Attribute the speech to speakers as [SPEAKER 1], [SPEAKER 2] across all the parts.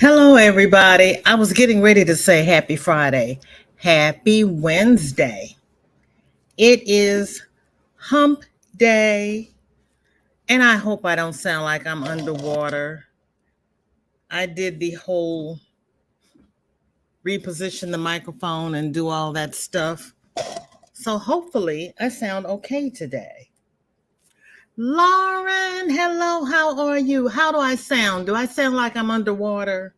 [SPEAKER 1] Hello, everybody. I was getting ready to say happy Friday. Happy Wednesday. It is hump day, and I hope I don't sound like I'm underwater. I did the whole reposition the microphone and do all that stuff. So hopefully I sound okay today. Lauren, hello, how are you? How do I sound? Do I sound like I'm underwater?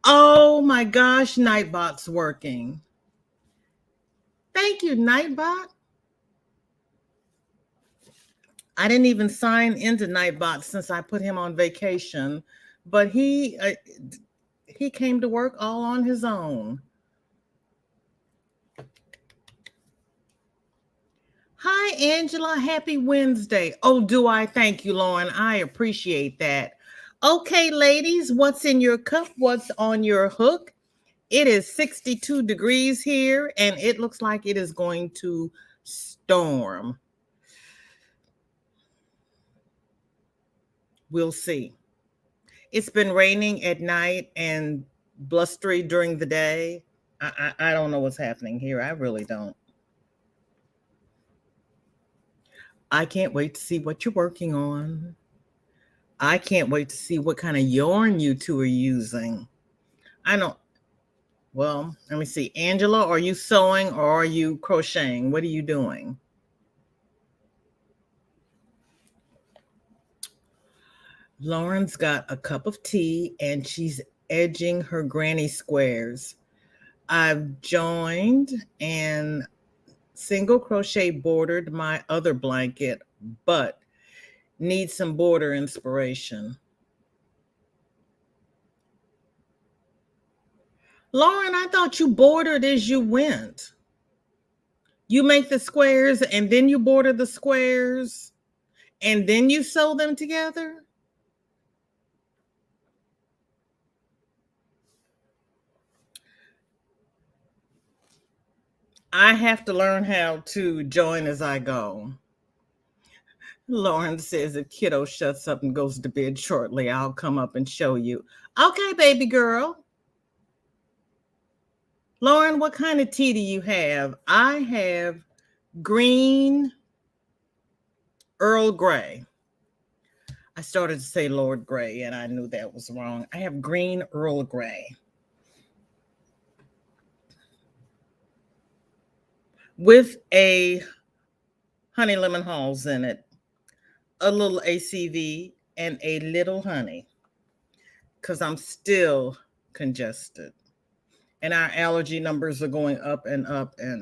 [SPEAKER 1] Oh my gosh, Nightbot's working. Thank you, Nightbot. I didn't even sign into Nightbot since I put him on vacation, but he came to work all on his own. Hi, Angela. Happy Wednesday. Oh, do I? Thank you, Lauren. I appreciate that. Okay, ladies, what's in your cup? What's on your hook? It is 62 degrees here, and it looks like it is going to storm. We'll see. It's been raining at night and blustery during the day. I don't know what's happening here. I really don't. I can't wait to see what you're working on. I can't wait to see what kind of yarn you two are using. I don't. Well, let me see. Angela, are you sewing or are you crocheting? What are you doing? Lauren's got a cup of tea and she's edging her granny squares. I've joined and single crochet bordered my other blanket, but need some border inspiration. Lauren, I thought you bordered as you went. You make the squares and then you border the squares and then you sew them together? I have to learn how to join as I go. Lauren says if kiddo shuts up and goes to bed shortly, I'll come up and show you. Okay, baby girl. Lauren, what kind of tea do you have? I have green Earl Grey. I started to say Lord Grey and I knew that was wrong. I have green Earl Grey with a honey lemon halls in it, a little ACV, and a little honey because I'm still congested. And our allergy numbers are going up, and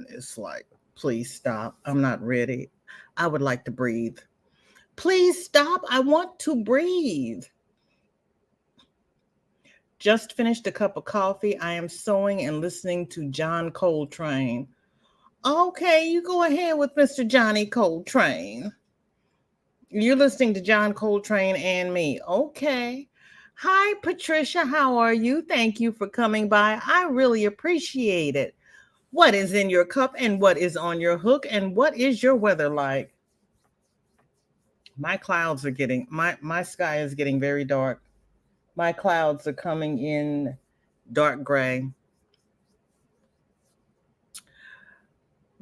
[SPEAKER 1] it's like, please stop. I'm not ready. I would like to breathe. Please stop. I want to breathe. Just finished a cup of coffee. I am sewing and listening to John Coltrane. Okay, you go ahead with Mr. Johnny Coltrane. You're listening to John Coltrane and me. Okay. Hi, Patricia. How are you? Thank you for coming by. I really appreciate it. What is in your cup and what is on your hook and what is your weather like? My clouds are getting, my sky is getting very dark. My clouds are coming in dark gray.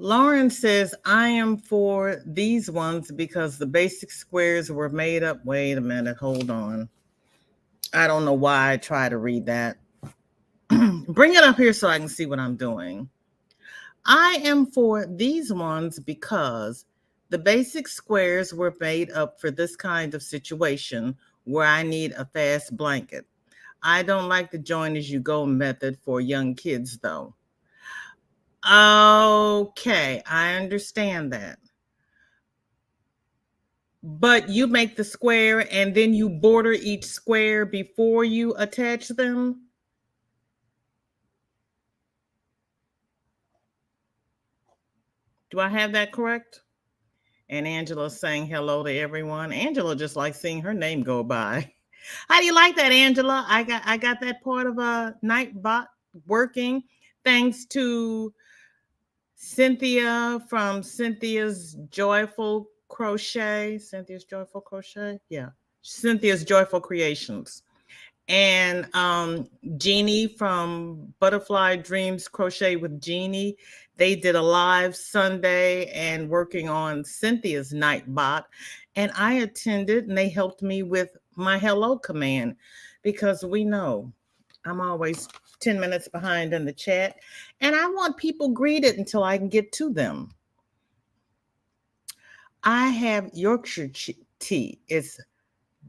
[SPEAKER 1] Lauren says, I am for these ones because the basic squares were made up. Wait a minute, hold on. I don't know why I try to read that. Bring it up here so I can see what I'm doing. I am for these ones because the basic squares were made up for this kind of situation where I need a fast blanket. I don't like the join as you go method for young kids though. Okay, I understand that. But you make the square and then you border each square before you attach them? Do I have that correct? And Angela's saying hello to everyone. Angela just likes seeing her name go by. How do you like that, Angela? I got that part of a Nightbot working thanks to Cynthia from Cynthia's Joyful Crochet. Cynthia's Joyful Crochet? Yeah. Cynthia's Joyful Creations. And Jeannie from Butterfly Dreams Crochet with Jeannie, they did a live Sunday and working on Cynthia's Nightbot. And I attended and they helped me with my hello command because we know I'm always 10 minutes behind in the chat. And I want people greeted until I can get to them. I have Yorkshire tea. It's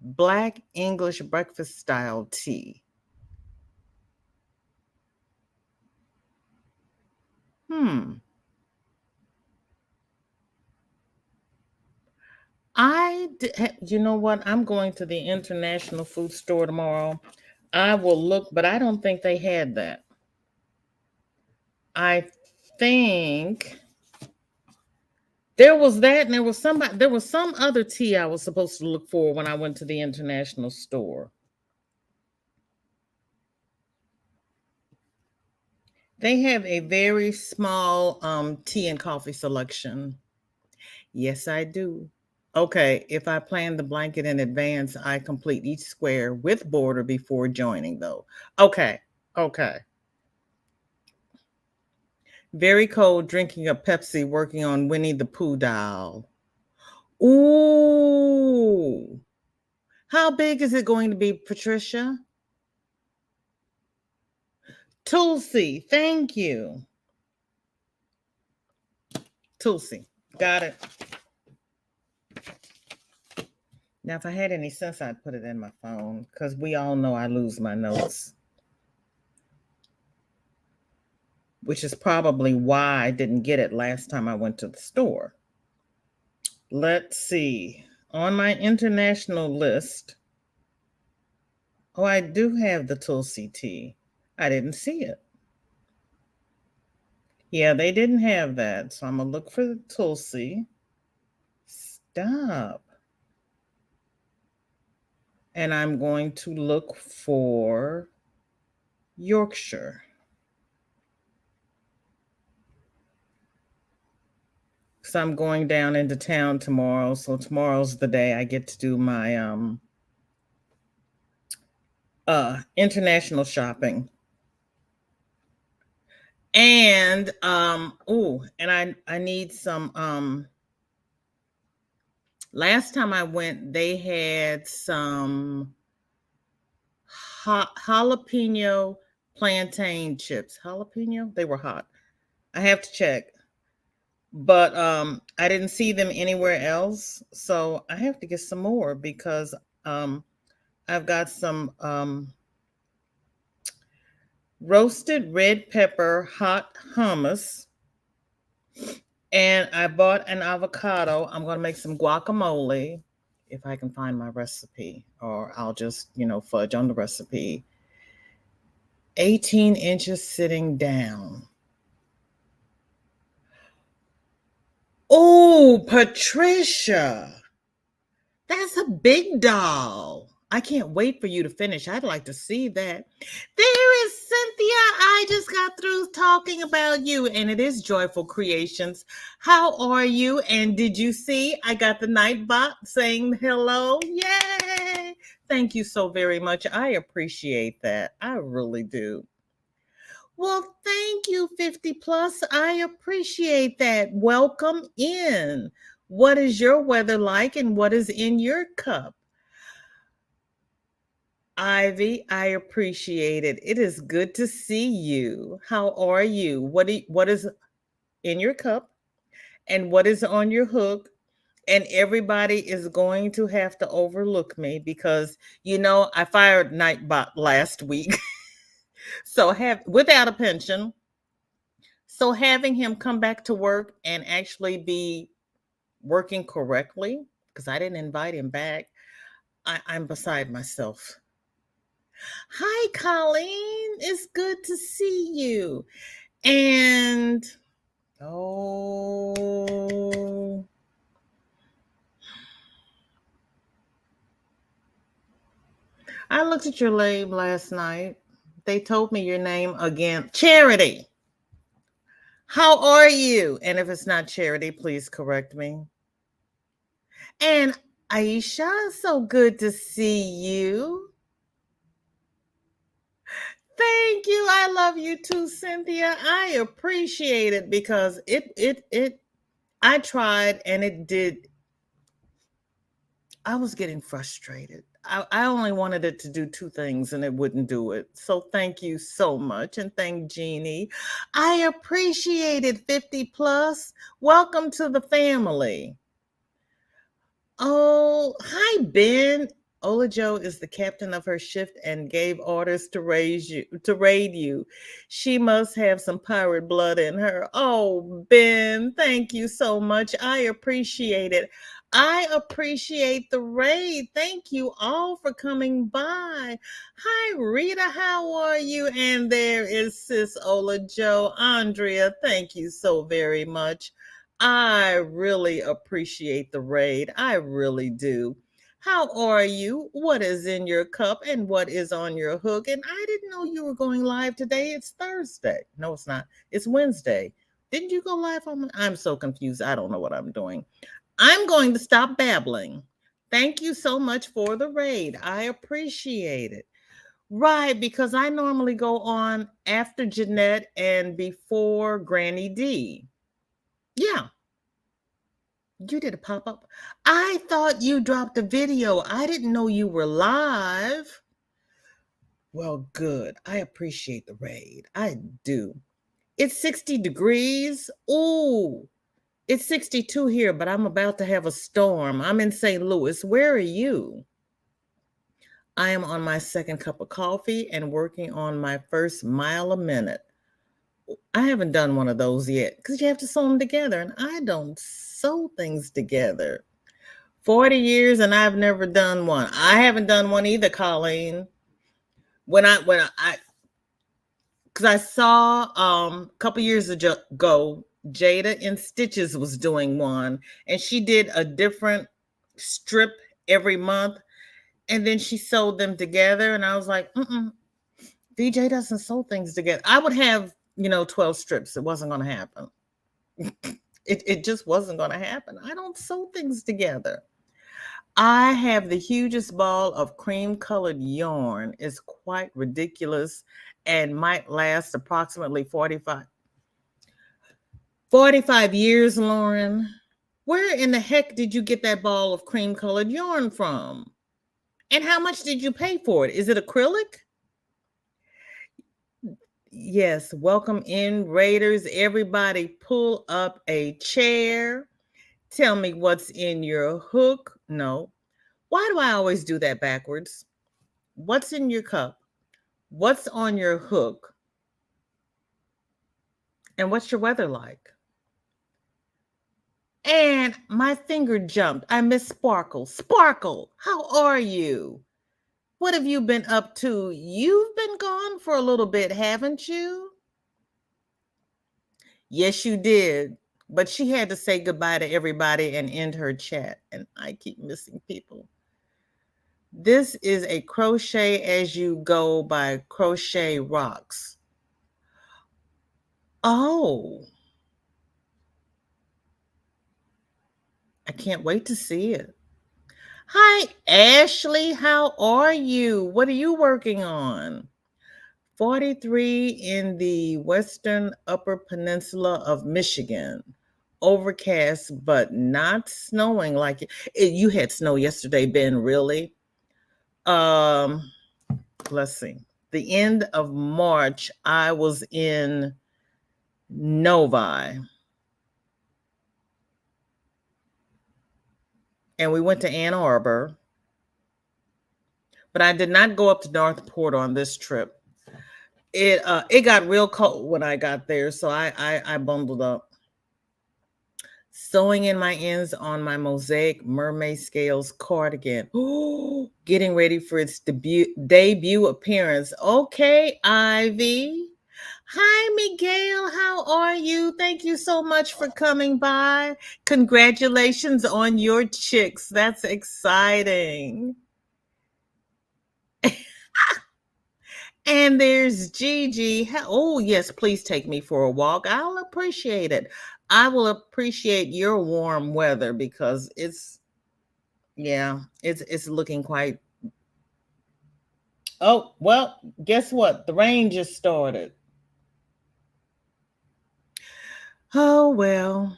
[SPEAKER 1] Black English breakfast style tea. You know what? I'm going to the International Food Store tomorrow. I will look, but I don't think they had that. I think there was that, and there was some other tea I was supposed to look for when I went to the International store. They have a very small tea and coffee selection. Yes, I do. Okay, if I plan the blanket in advance, I complete each square with border before joining, though. Okay. Very cold, drinking a Pepsi, working on Winnie the Pooh doll. Ooh. How big is it going to be, Patricia? Tulsi, thank you. Tulsi, got it. Now, if I had any sense, I'd put it in my phone because we all know I lose my notes, which is probably why I didn't get it last time I went to the store. Let's see. On my international list, oh, I do have the Tulsi tea. I didn't see it. Yeah, they didn't have that. So I'm going to look for the Tulsi. Stop. And I'm going to look for Yorkshire. Because I'm going down into town tomorrow. So tomorrow's the day I get to do my international shopping. And and I need some last time I went, they had some jalapeno plantain chips. Jalapeno? They were hot. I have to check. But I didn't see them anywhere else. So I have to get some more because I've got some roasted red pepper hot hummus. And I bought an avocado. I'm going to make some guacamole if I can find my recipe, or I'll just, fudge on the recipe. 18 inches sitting down. Oh, Patricia. That's a big doll. I can't wait for you to finish. I'd like to see that. There is Cynthia. I just got through talking about you, and it is Joyful Creations. How are you? And did you see I got the Nightbot saying hello? Yay! Thank you so very much. I appreciate that. I really do. Well, thank you, 50 plus. I appreciate that. Welcome in. What is your weather like and what is in your cup? Ivy, I appreciate it. It is good to see you. How are you? What is in your cup and what is on your hook? And everybody is going to have to overlook me because I fired Nightbot last week. So without a pension. So having him come back to work and actually be working correctly, because I didn't invite him back, I'm beside myself. Hi, Colleen. It's good to see you. And I looked at your name last night. They told me your name again. Charity. How are you? And if it's not Charity, please correct me. And Aisha, so good to see you. Thank you. I love you too, Cynthia. I appreciate it because I tried and it did. I was getting frustrated. I only wanted it to do two things and it wouldn't do it. So thank you so much. And thank Jeannie. I appreciate it, 50 plus. Welcome to the family. Oh, hi, Ben. Ola Joe is the captain of her shift and gave orders to raid you. She must have some pirate blood in her. Oh, Ben, thank you so much. I appreciate it. I appreciate the raid. Thank you all for coming by. Hi, Rita. How are you? And there is Sis Ola Joe. Andrea, thank you so very much. I really appreciate the raid. I really do. How are you? What is in your cup and what is on your hook? And I didn't know you were going live today. It's Thursday. No, it's not. It's Wednesday. Didn't you go live on? I'm so confused. I don't know what I'm doing. I'm going to stop babbling. Thank you so much for the raid. I appreciate it. Right, because I normally go on after Jeanette and before Granny D. Yeah. You did a pop up. I thought you dropped a video. I didn't know you were live. Well, good. I appreciate the raid. I do. It's 60 degrees. Ooh, it's 62 here, but I'm about to have a storm. I'm in St. Louis. Where are you? I am on my second cup of coffee and working on my first mile a minute. I haven't done one of those yet because you have to sew them together, and I don't sew things together. 40 years and I've never done one. I haven't done one either, Colleen. When I because I saw a couple years ago, Jada in Stitches was doing one, and she did a different strip every month, and then she sewed them together, and I was like, VJ doesn't sew things together. I would have 12 strips. It wasn't going to happen. It just wasn't going to happen. I don't sew things together. I have the hugest ball of cream colored yarn. It's quite ridiculous and might last approximately 45 years, Lauren. Where in the heck did you get that ball of cream colored yarn from? And how much did you pay for it? Is it acrylic? Yes, welcome in, Raiders. Everybody pull up a chair. Tell me what's in your hook. No. Why do I always do that backwards? What's in your cup? What's on your hook? And what's your weather like? And my finger jumped. I miss Sparkle. Sparkle, how are you? What have you been up to? You've been gone for a little bit, haven't you? Yes, you did. But she had to say goodbye to everybody and end her chat. And I keep missing people. This is a Crochet As You Go by Crochet Rocks. Oh. I can't wait to see it. Hi, Ashley. How are you? What are you working on? 43 in the western upper peninsula of Michigan. Overcast, but not snowing like it. You had snow yesterday, Ben, really? Let's see. The end of March, I was in Novi. And we went to Ann Arbor. But I did not go up to Northport on this trip. It got real cold when I got there, so I bundled up. Sewing in my ends on my Mosaic Mermaid Scales cardigan. Ooh, getting ready for its debut appearance. Okay, Ivy. Hi, Miguel. How are you? Thank you so much for coming by. Congratulations on your chicks. That's exciting. And there's Gigi. Oh, yes, please take me for a walk. I'll appreciate it. I will appreciate your warm weather because it's Yeah, it's looking quite. Oh, well, guess what? The rain just started. Oh, well.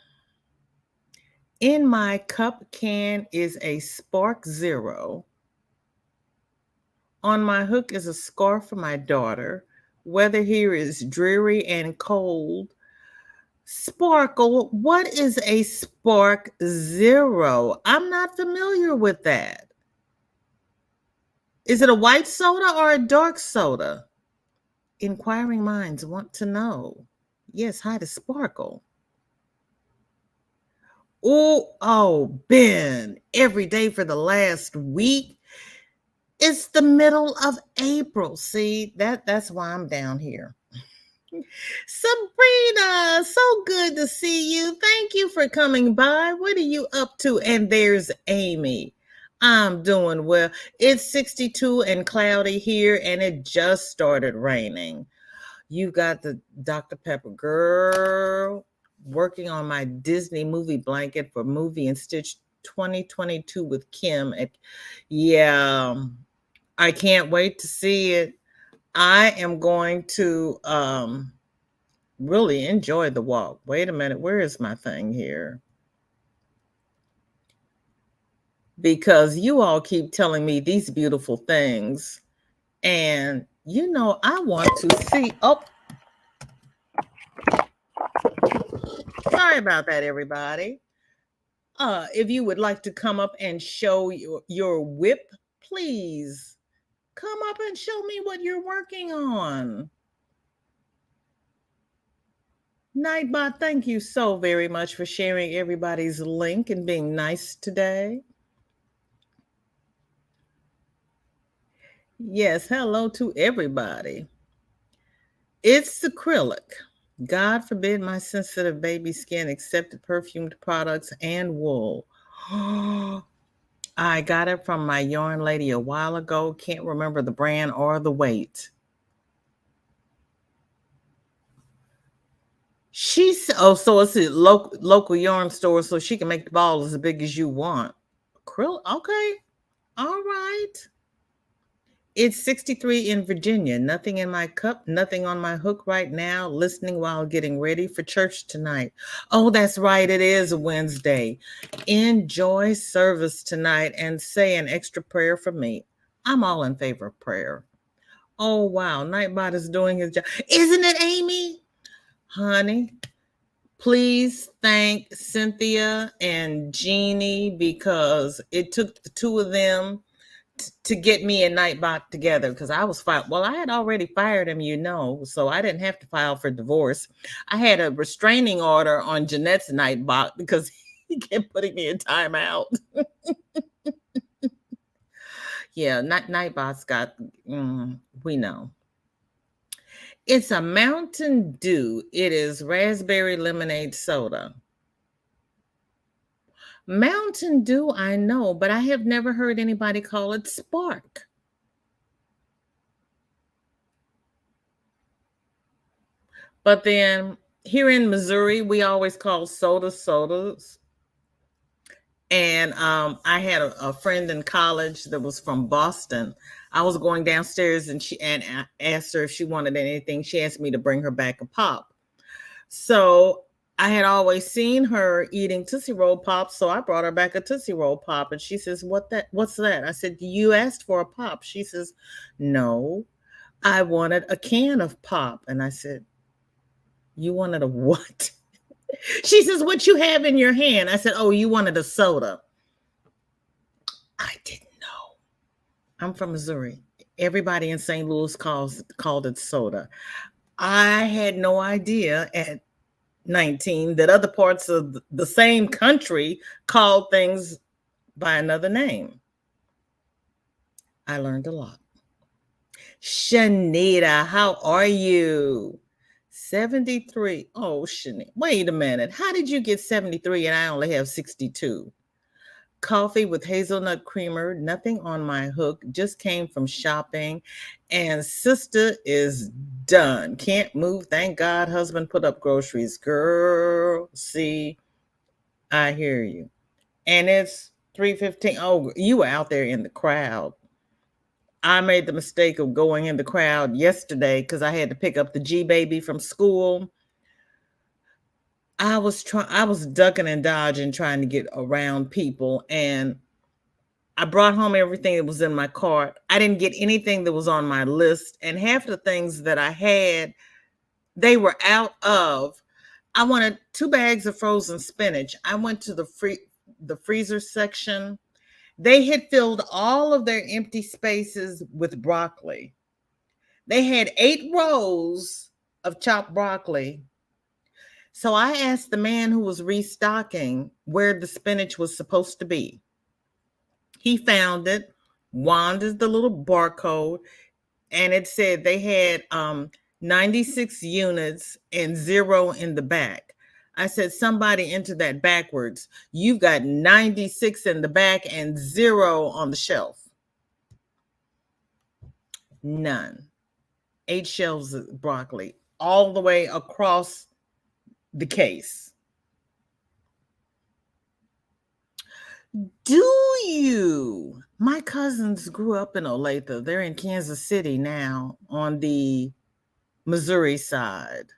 [SPEAKER 1] In my cup can is a Spark Zero. On my hook is a scarf for my daughter. Weather here is dreary and cold. Sparkle, what is a Spark Zero? I'm not familiar with that. Is it a white soda or a dark soda? Inquiring minds want to know. Yes, hi to Sparkle. Ben, every day for the last week. It's the middle of April. See, that's why I'm down here. Sabrina, so good to see you. Thank you for coming by. What are you up to? And there's Amy. I'm doing well. It's 62 and cloudy here, and it just started raining. You got the Dr. Pepper girl working on my Disney movie blanket for Movie and Stitch 2022 with Kim. Yeah, I can't wait to see it. I am going to really enjoy the walk. Wait a minute, where is my thing here? Because you all keep telling me these beautiful things. And I want to see. Oh, sorry about that, everybody. If you would like to come up and show your WIP, please come up and show me what you're working on. Nightbot, thank you so very much for sharing everybody's link and being nice today. Yes, hello to everybody. It's acrylic. God forbid my sensitive baby skin accepted perfumed products and wool. I got it from my yarn lady a while ago. Can't remember the brand or the weight. So it's a local yarn store, so she can make the ball as big as you want. Acrylic, okay, all right. It's 63 in Virginia. Nothing in my cup, nothing on my hook right now. Listening while getting ready for church tonight. Oh, that's right. It is a Wednesday. Enjoy service tonight and say an extra prayer for me. I'm all in favor of prayer. Oh, wow. Nightbot is doing his job. Isn't it, Amy? Honey, please thank Cynthia and Jeannie because it took the two of them to get me and Nightbot together because I was fired. Well, I had already fired him, so I didn't have to file for divorce. I had a restraining order on Jeanette's Nightbot because he kept putting me in timeout. Yeah, Nightbot's got, we know. It's a Mountain Dew. It is raspberry lemonade soda. Mountain Dew, I know, but I have never heard anybody call it Spark. But then here in Missouri, we always call sodas. And I had a friend in college that was from Boston. I was going downstairs and I asked her if she wanted anything. She asked me to bring her back a pop. So I had always seen her eating Tootsie Roll Pops, so I brought her back a Tootsie Roll Pop. And she says, What's that? I said, you asked for a pop. She says, no, I wanted a can of pop. And I said, you wanted a what? She says, what you have in your hand? I said, oh, you wanted a soda. I didn't know. I'm from Missouri. Everybody in St. Louis called it soda. I had no idea at 19 that other parts of the same country called things by another name. I learned a lot. Shanita, how are you? 73. Oh, Shanita. Wait a minute. How did you get 73 and I only have 62? Coffee with hazelnut creamer, nothing on my hook, just came from shopping. And sister is done. Can't move. Thank God husband put up groceries. Girl, see, I hear you. And it's 3:15. Oh, you were out there in the crowd. I made the mistake of going in the crowd yesterday because I had to pick up the G baby from school. I was ducking and dodging trying to get around people, and I brought home everything that was in my cart. I didn't get anything that was on my list, and half the things that I had, they were out of. I wanted 2 bags of frozen spinach. I went to the freezer section. They had filled all of their empty spaces with broccoli. They had 8 rows of chopped broccoli. So I asked the man who was restocking where the spinach was supposed to be. He found it, wanted the little barcode, and it said they had 96 units and 0 in the back. I said, somebody entered that backwards. You've got 96 in the back and 0 on the shelf. None. 8 shelves of broccoli all the way across the case. Do you? My cousins grew up in Olathe. They're in Kansas City now on the Missouri side.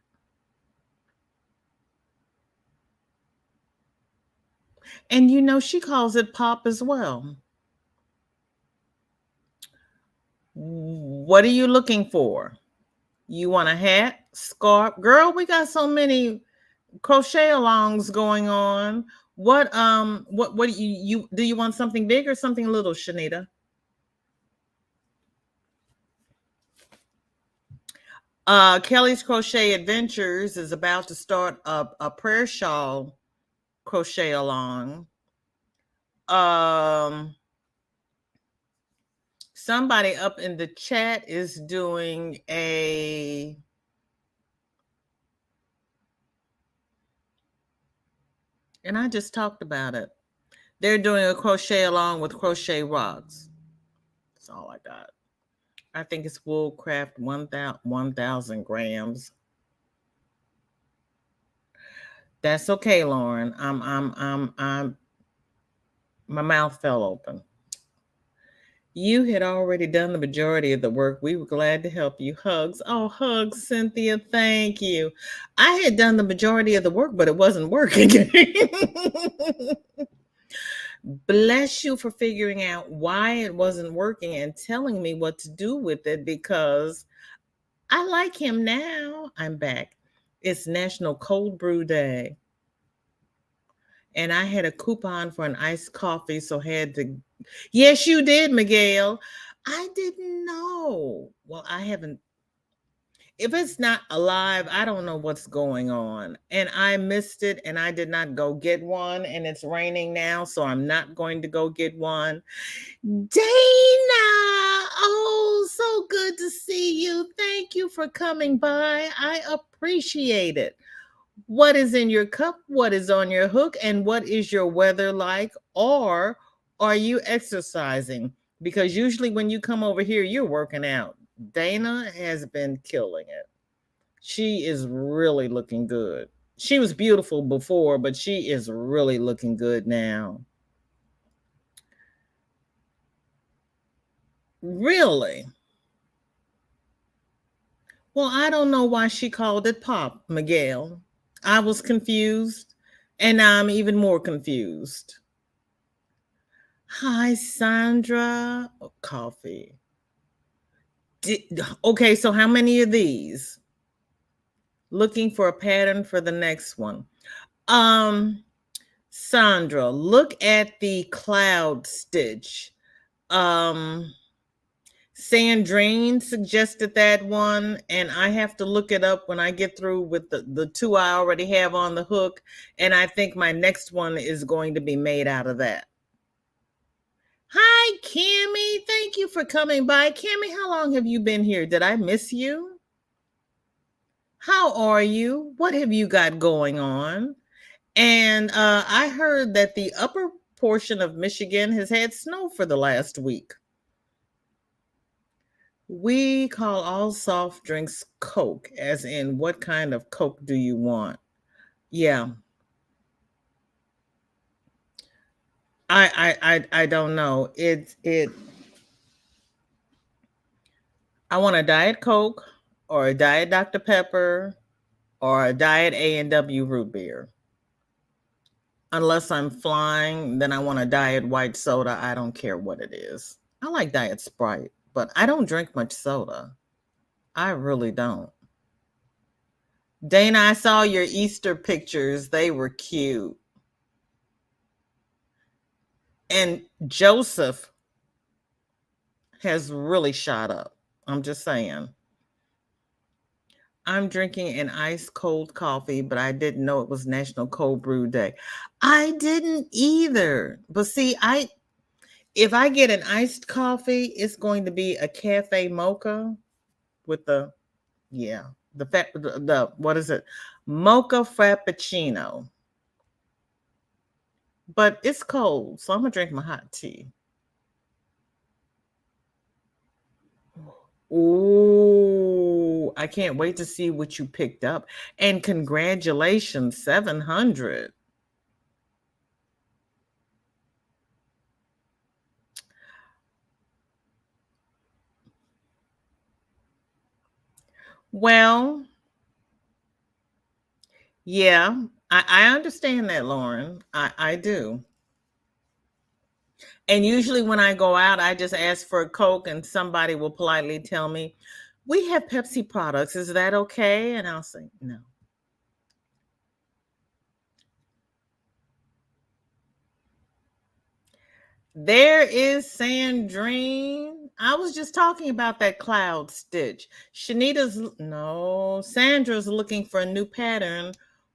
[SPEAKER 1] And you know, she calls it pop as well. What are you looking for? You want a hat, scarf? Girl, we got so many crochet alongs going on. What do you want something big or something little, Shanita? Kelly's Crochet Adventures is about to start a prayer shawl crochet along. Somebody up in the chat is doing and I just talked about it. They're doing a crochet along with crochet rocks. That's all I got. I think it's Woolcraft 1,000 grams. That's okay, Lauren. I'm my mouth fell open. You had already done the majority of the work. We were glad to help you. Hugs. Oh, hugs, Cynthia. Thank you. I had done the majority of the work, but it wasn't working. Bless you for figuring out why it wasn't working and telling me what to do with it, because I like him now. I'm back. It's National Cold Brew Day. And I had a coupon for an iced coffee, so had to. Yes, you did, Miguel. I didn't know. Well, I haven't. If it's not alive, I don't know what's going on. And I missed it, and I did not go get one. And it's raining now, so I'm not going to go get one. Dana, oh, so good to see you. Thank you for coming by. I appreciate it. What is in your cup? What is on your hook? And what is your weather like? Or are you exercising? Because usually when you come over here, you're working out. Dana has been killing it. She is really looking good. She was beautiful before, but she is really looking good now. Really? Well, I don't know why she called it pop, Miguel. I was confused, and I'm even more confused. Hi, Sandra. Oh, coffee. Okay, so how many of these? Looking for a pattern for the next one. Sandra, look at the cloud stitch. Sandrine suggested that one, and I have to look it up when I get through with the 2 I already have on the hook, and I think my next one is going to be made out of that. Hi, Cammie. Thank you for coming by. Cammie, how long have you been here? Did I miss you? How are you? What have you got going on? And I heard that the upper portion of Michigan has had snow for the last week. We call all soft drinks Coke, as in what kind of Coke do you want? Yeah. I don't know. I want a Diet Coke or a Diet Dr. Pepper or a Diet A&W root beer. Unless I'm flying, then I want a Diet White soda. I don't care what it is. I like Diet Sprite, but I don't drink much soda. I really don't. Dana, I saw your Easter pictures. They were cute. And Joseph has really shot up. I'm just saying. I'm drinking an ice cold coffee, but I didn't know it was National Cold Brew Day. I didn't either. But see, if I get an iced coffee, it's going to be a cafe mocha with the what is it? Mocha frappuccino. But it's cold, so I'm gonna drink my hot tea. Ooh, I can't wait to see what you picked up. And congratulations, 700. Well, yeah, I understand that, Lauren. I do. And usually when I go out, I just ask for a Coke and somebody will politely tell me, we have Pepsi products. Is that okay? And I'll say, no. There is Sandrine. I was just talking about that cloud stitch. Sandra's looking for a new pattern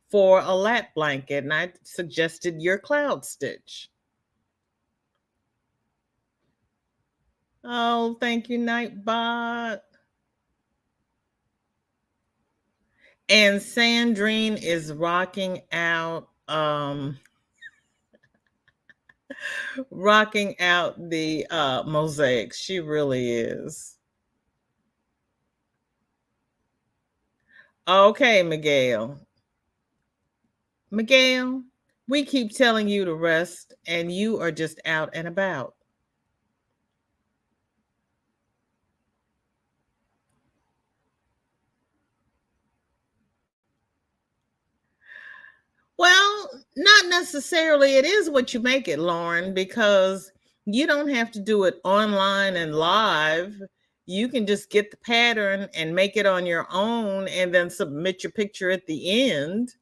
[SPEAKER 1] for a lap blanket, and I suggested your cloud stitch. Oh, thank you, Nightbot. And Sandrine is rocking out the mosaics. She really is. Okay, Miguel. Miguel, we keep telling you to rest and you are just out and about. Well, not necessarily. It is what you make it, Lauren, because you don't have to do it online and live. You can just get the pattern and make it on your own and then submit your picture at the end.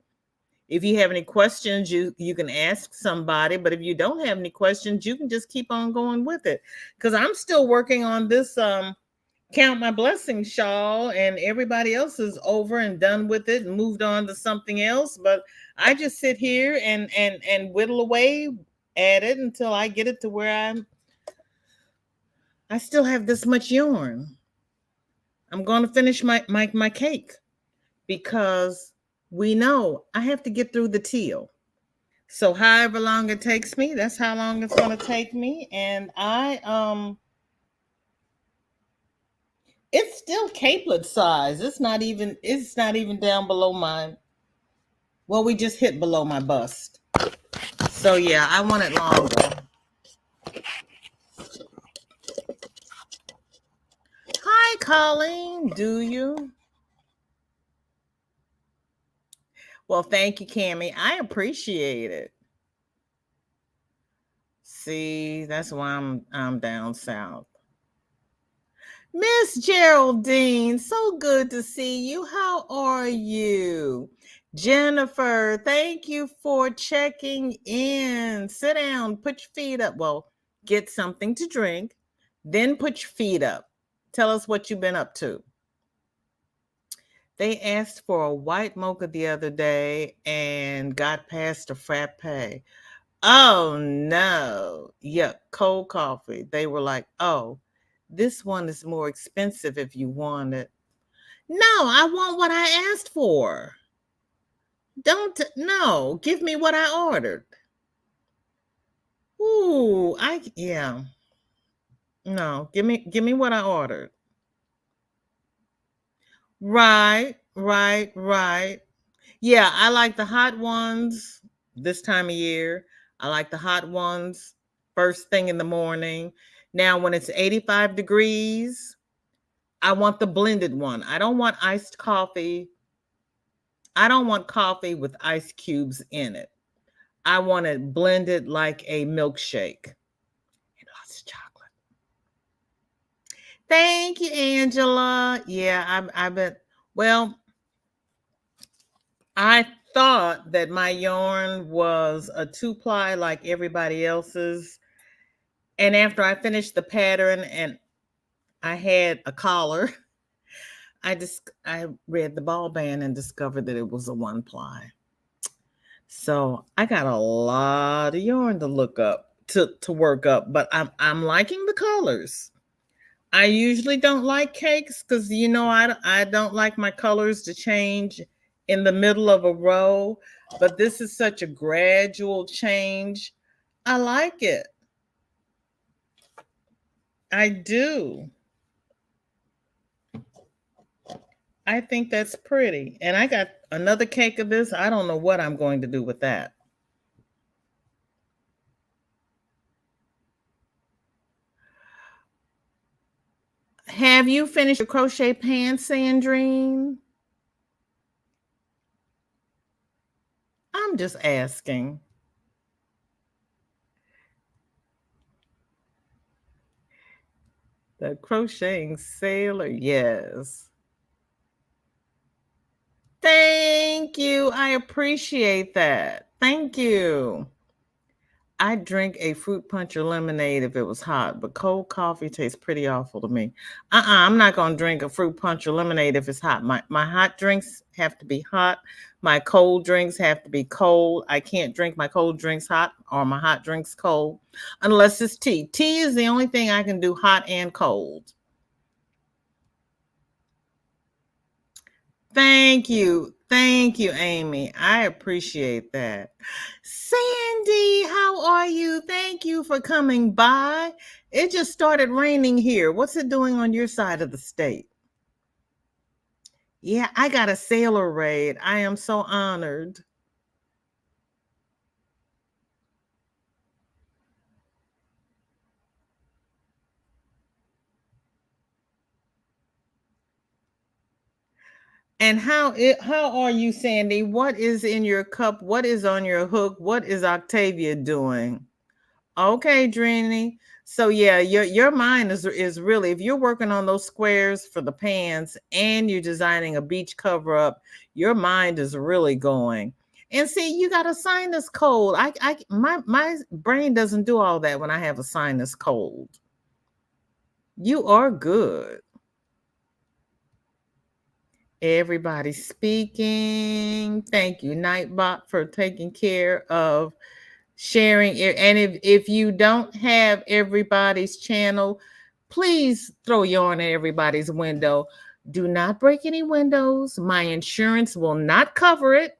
[SPEAKER 1] If you have any questions, you can ask somebody, but if you don't have any questions, you can just keep on going with it. Because I'm still working on this Count My Blessings shawl, and everybody else is over and done with it and moved on to something else. But I just sit here and whittle away at it until I get it to where I still have this much yarn. I'm going to finish my cake because we know I have to get through the teal. So however long it takes me, that's how long it's going to take me. And it's still capelet size. It's not even down below we just hit below my bust. So yeah, I want it longer. Hi, Colleen. Do you? Well, thank you, Cammie. I appreciate it. See, that's why I'm down south. Miss Geraldine, so good to see you. How are you? Jennifer, thank you for checking in. Sit down, put your feet up. Well, get something to drink, then put your feet up. Tell us what you've been up to. They asked for a white mocha the other day and got past a frappe. Oh no. Yuck, cold coffee. They were like, oh, this one is more expensive if you want it. No, I want what I asked for. No, give me what I ordered. Ooh, yeah. No, give me what I ordered. Right. Yeah, I like the hot ones this time of year. I like the hot ones first thing in the morning. Now, when it's 85 degrees, I want the blended one. I don't want iced coffee. I don't want coffee with ice cubes in it. I want it blended like a milkshake and lots of chocolate. Thank you, Angela. Yeah, I bet. Well, I thought that my yarn was a 2-ply like everybody else's. And after I finished the pattern and I had a collar, I read the ball band and discovered that it was a 1-ply. So I got a lot of yarn to look up to work up, but I'm liking the colors. I usually don't like cakes because I don't like my colors to change in the middle of a row, but this is such a gradual change. I like it. I do. I think that's pretty. And I got another cake of this. I don't know what I'm going to do with that. Have you finished your crochet pants, Sandrine? I'm just asking. The crocheting sailor, yes. Thank you. I appreciate that. Thank you. I'd drink a fruit punch or lemonade if it was hot, but cold coffee tastes pretty awful to me. I'm not going to drink a fruit punch or lemonade if it's hot. My hot drinks have to be hot. My cold drinks have to be cold. I can't drink my cold drinks hot or my hot drinks cold unless it's tea. Tea is the only thing I can do hot and cold. Thank you. Thank you, Amy. I appreciate that. Sandy, how are you? Thank you for coming by. It just started raining here. What's it doing on your side of the state? Yeah, I got a sailor raid. I am so honored. And how are you, Sandy? What is in your cup? What is on your hook? What is Octavia doing? Okay, Drini. So yeah, your mind is really, if you're working on those squares for the pants and you're designing a beach cover up, your mind is really going. And see, you got a sinus cold. My brain doesn't do all that when I have a sinus cold. You are good. Everybody speaking. Thank you, Nightbot, for taking care of sharing it. And if you don't have everybody's channel, please throw yarn at everybody's window. Do not break any windows. My insurance will not cover it.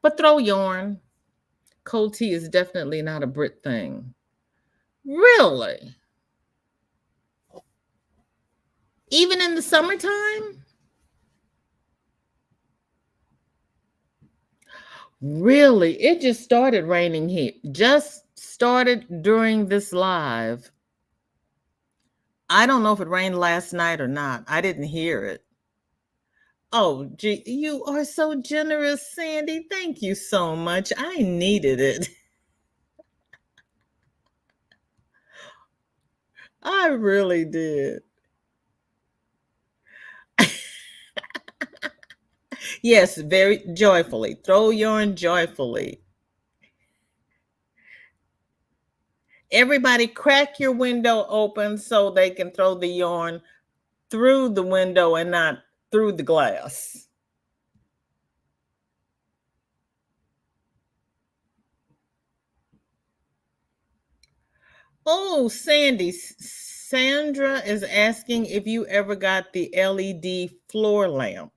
[SPEAKER 1] But throw yarn. Cold tea is definitely not a Brit thing. Really? Even in the summertime? Really? It just started raining here. Just started during this live. I don't know if it rained last night or not. I didn't hear it. Oh, gee, you are so generous, Sandy. Thank you so much. I needed it. I really did. Yes, very joyfully. Throw yarn joyfully. Everybody crack your window open so they can throw the yarn through the window and not through the glass. Oh, Sandy, Sandra is asking if you ever got the LED floor lamp.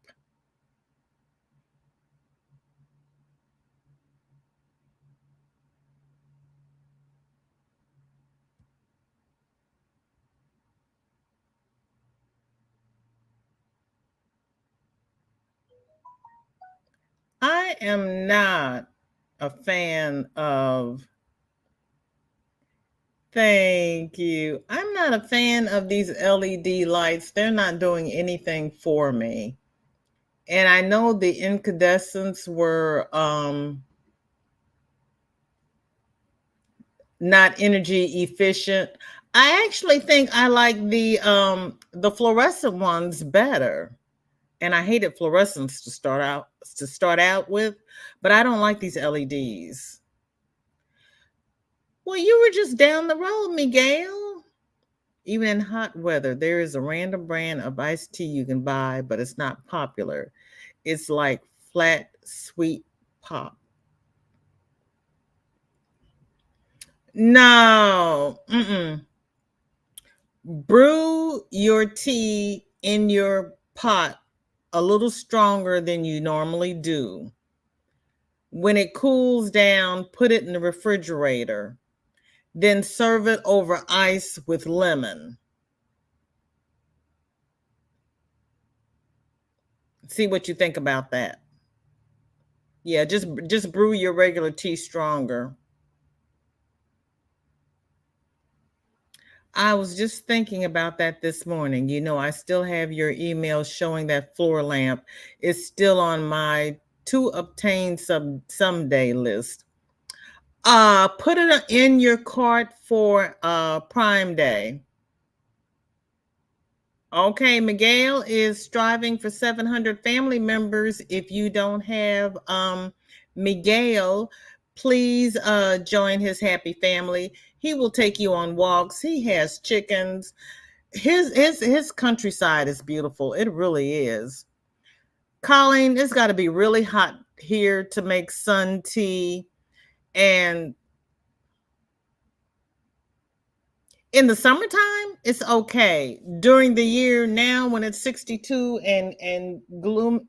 [SPEAKER 1] I am not a fan of Thank you. I'm not a fan of these LED lights. They're not doing anything for me. And I know the incandescents were not energy efficient. I actually think I like the fluorescent ones better. And I hated fluorescents to start out with, but I don't like these LEDs. Well, you were just down the road, Miguel. Even in hot weather, there is a random brand of iced tea you can buy, but it's not popular. It's like flat, sweet pop. No. Mm-mm. Brew your tea in your pot a little stronger than you normally do. When it cools down, put it in the refrigerator. Then serve it over ice with lemon. See what you think about that. Yeah, just brew your regular tea stronger. I was just thinking about that this morning. I still have your email showing that floor lamp is still on my to obtain someday list. Put it in your cart for Prime Day. Okay, Miguel is striving for 700 family members. If you don't have Miguel, please join his happy family. He will take you on walks. He has chickens. His countryside is beautiful. It really is. Colleen, it's got to be really hot here to make sun tea. And in the summertime, it's okay. During the year now, when it's 62 and gloom,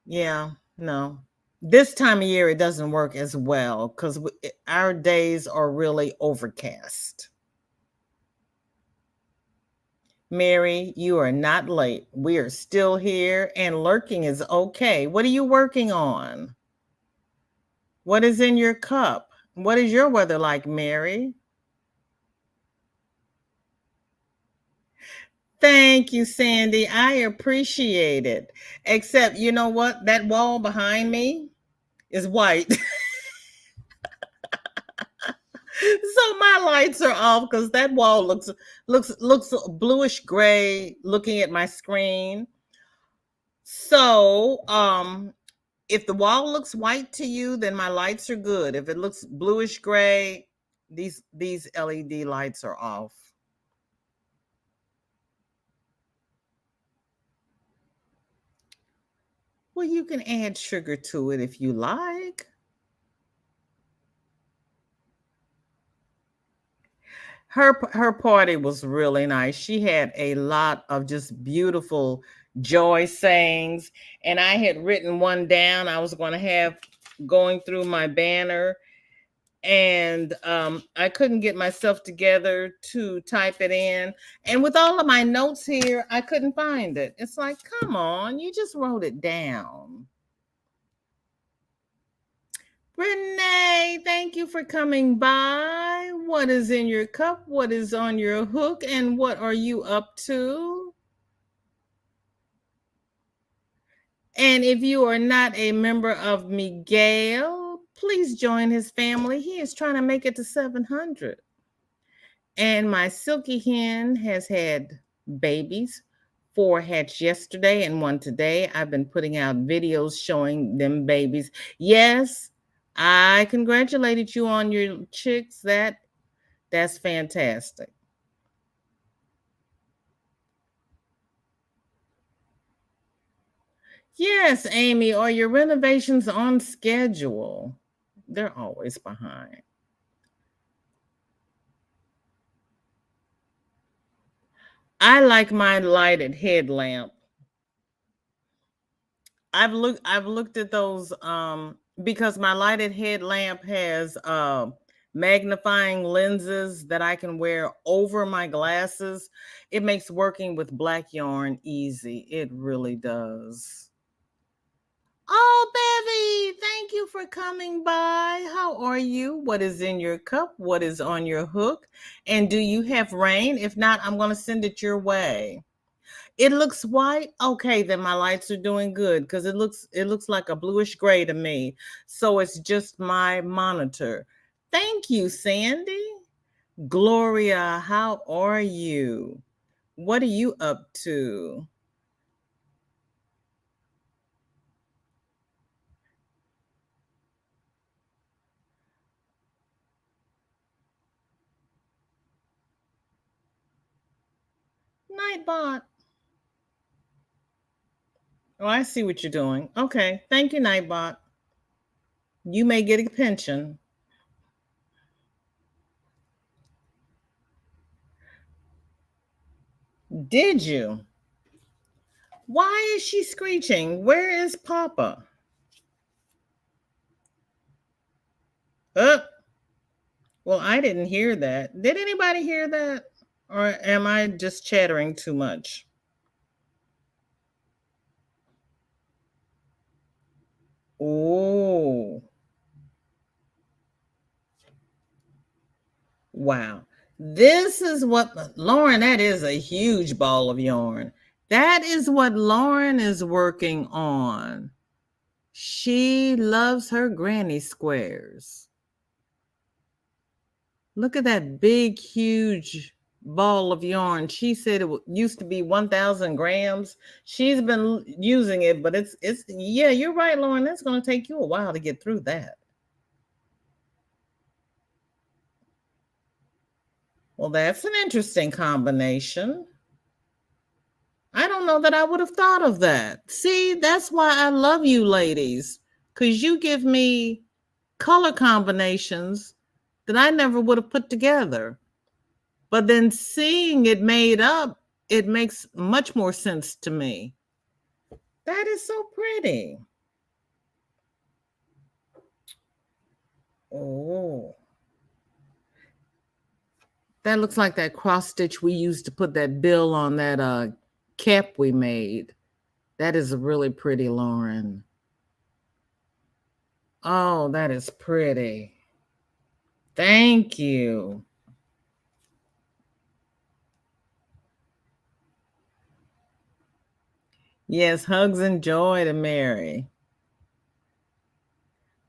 [SPEAKER 1] yeah, no. This time of year, it doesn't work as well because our days are really overcast. Mary, you are not late. We are still here, and lurking is okay. What are you working on? What is in your cup? What is your weather like, Mary? Thank you, Sandy. I appreciate it. Except, you know what? That wall behind me is white. So my lights are off because that wall looks bluish gray looking at my screen. So if the wall looks white to you, then my lights are good. If it looks bluish gray, these LED lights are off. Well, you can add sugar to it if you like. Her party was really nice. She had a lot of just beautiful joy sayings, and I had written one down. I was going to have going through my banner, and I couldn't get myself together to type it in. And with all of my notes here, I couldn't find it. It's like, come on, you just wrote it down. Renee, thank you for coming by. What is in your cup? What is on your hook? And what are you up to? And if you are not a member of Miguel, please join his family. He is trying to make it to 700. And my silky hen has had babies. 4 hatched yesterday and 1 today. I've been putting out videos showing them babies. Yes, I congratulated you on your chicks. That's fantastic. Yes, Amy, are your renovations on schedule? They're always behind. I like my lighted headlamp. I've looked at those because my lighted headlamp has magnifying lenses that I can wear over my glasses. It makes working with black yarn easy. It really does. Oh, Bevy, thank you for coming by. How are you? What is in your cup? What is on your hook? And do you have rain? If not, I'm going to send it your way. It looks white. Okay, then my lights are doing good because it looks like a bluish gray to me. So it's just my monitor. Thank you, Sandy. Gloria, how are you? What are you up to? Nightbot. Oh, I see what you're doing. Okay. Thank you, Nightbot. You may get a pension. Did you? Why is she screeching? Where is Papa? Up. Well, I didn't hear that. Did anybody hear that? Or am I just chattering too much? Oh, wow. This is what, Lauren, that is a huge ball of yarn. That is what Lauren is working on. She loves her granny squares. Look at that big, huge ball of yarn. She said it used to be 1,000 grams. She's been using it, but yeah, you're right, Lauren. That's going to take you a while to get through that. Well, that's an interesting combination. I don't know that I would have thought of that. See, that's why I love you ladies, because you give me color combinations that I never would have put together. But then seeing it made up, it makes much more sense to me. That is so pretty. Oh, that looks like that cross stitch we used to put that bill on that cap we made. That is really pretty, Lauren. Oh, that is pretty. Thank you. Yes, hugs and joy to Mary.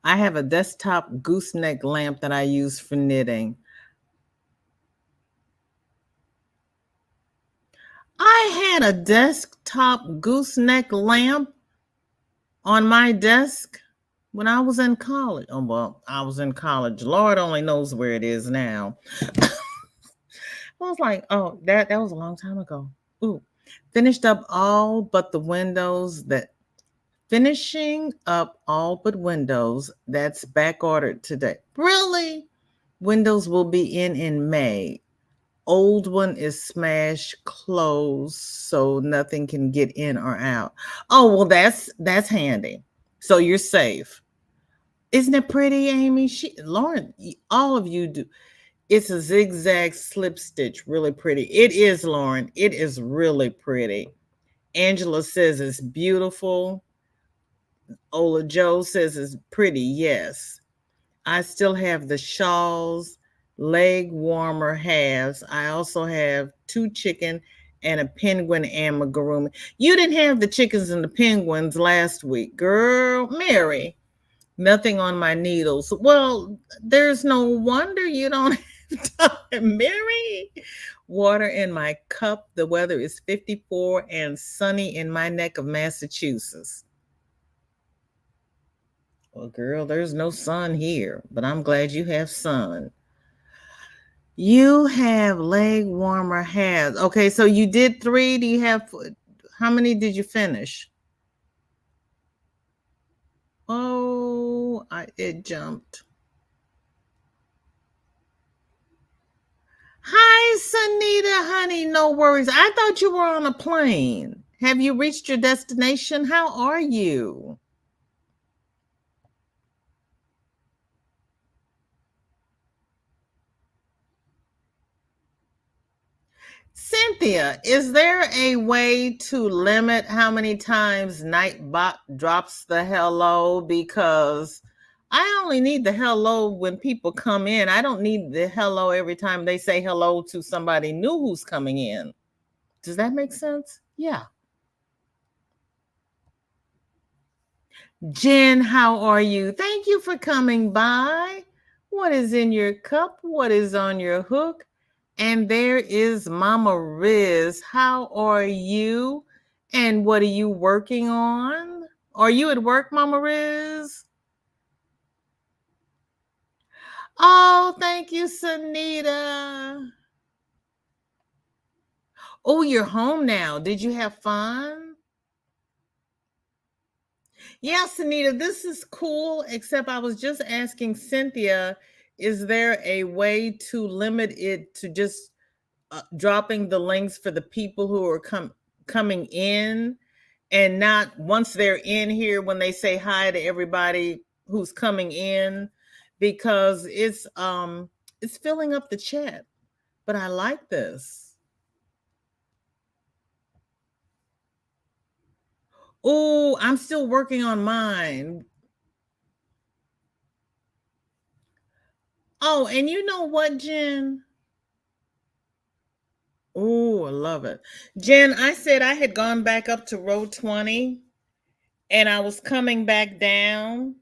[SPEAKER 1] I have a desktop gooseneck lamp that I use for knitting. I had a desktop gooseneck lamp on my desk when I was in college. Oh, well, I was in college. Lord only knows where it is now. I was like, oh, that was a long time ago. Ooh, finished up all but the windows that finishing up all but windows that's back ordered today. Really? Windows will be in May. Old one is smashed closed so nothing can get in or out. Oh, well, that's handy. So you're safe. Isn't it pretty, Amy? Lauren, all of you do. It's a zigzag slip stitch, really pretty. It is, Lauren. It is really pretty. Angela says it's beautiful. Ola Joe says it's pretty. Yes. I still have the shawls, leg warmer halves. I also have 2 chicken and a penguin amigurumi. You didn't have the chickens and the penguins last week, girl. Mary, nothing on my needles. Well, there's no wonder you don't have time, Mary. Water in my cup. The weather is 54 and sunny in my neck of Massachusetts. Well, girl, there's no sun here, but I'm glad you have sun. You have leg warmer halves. Okay, so you did 3. Do you have, how many did you finish? Oh, it jumped. Hi, Sunita, honey. No worries. I thought you were on a plane. Have you reached your destination? How are you? Cynthia, is there a way to limit how many times Nightbot drops the hello? Because I only need the hello when people come in. I don't need the hello every time they say hello to somebody new who's coming in. Does that make sense? Yeah. Jen, how are you? Thank you for coming by. What is in your cup? What is on your hook? And there is Mama Riz. How are you? And what are you working on? Are you at work, Mama Riz? Oh, thank you, Sanita. Oh, you're home now. Did you have fun? Yeah, Sanita, this is cool, except I was just asking Cynthia, is there a way to limit it to just dropping the links for the people who are coming in, and not once they're in here when they say hi to everybody who's coming in, because it's filling up the chat. But I like this. Oh, I'm still working on mine. Oh, and you know what, Jen? Oh, I love it. Jen, I said I had gone back up to row 20 and I was coming back down.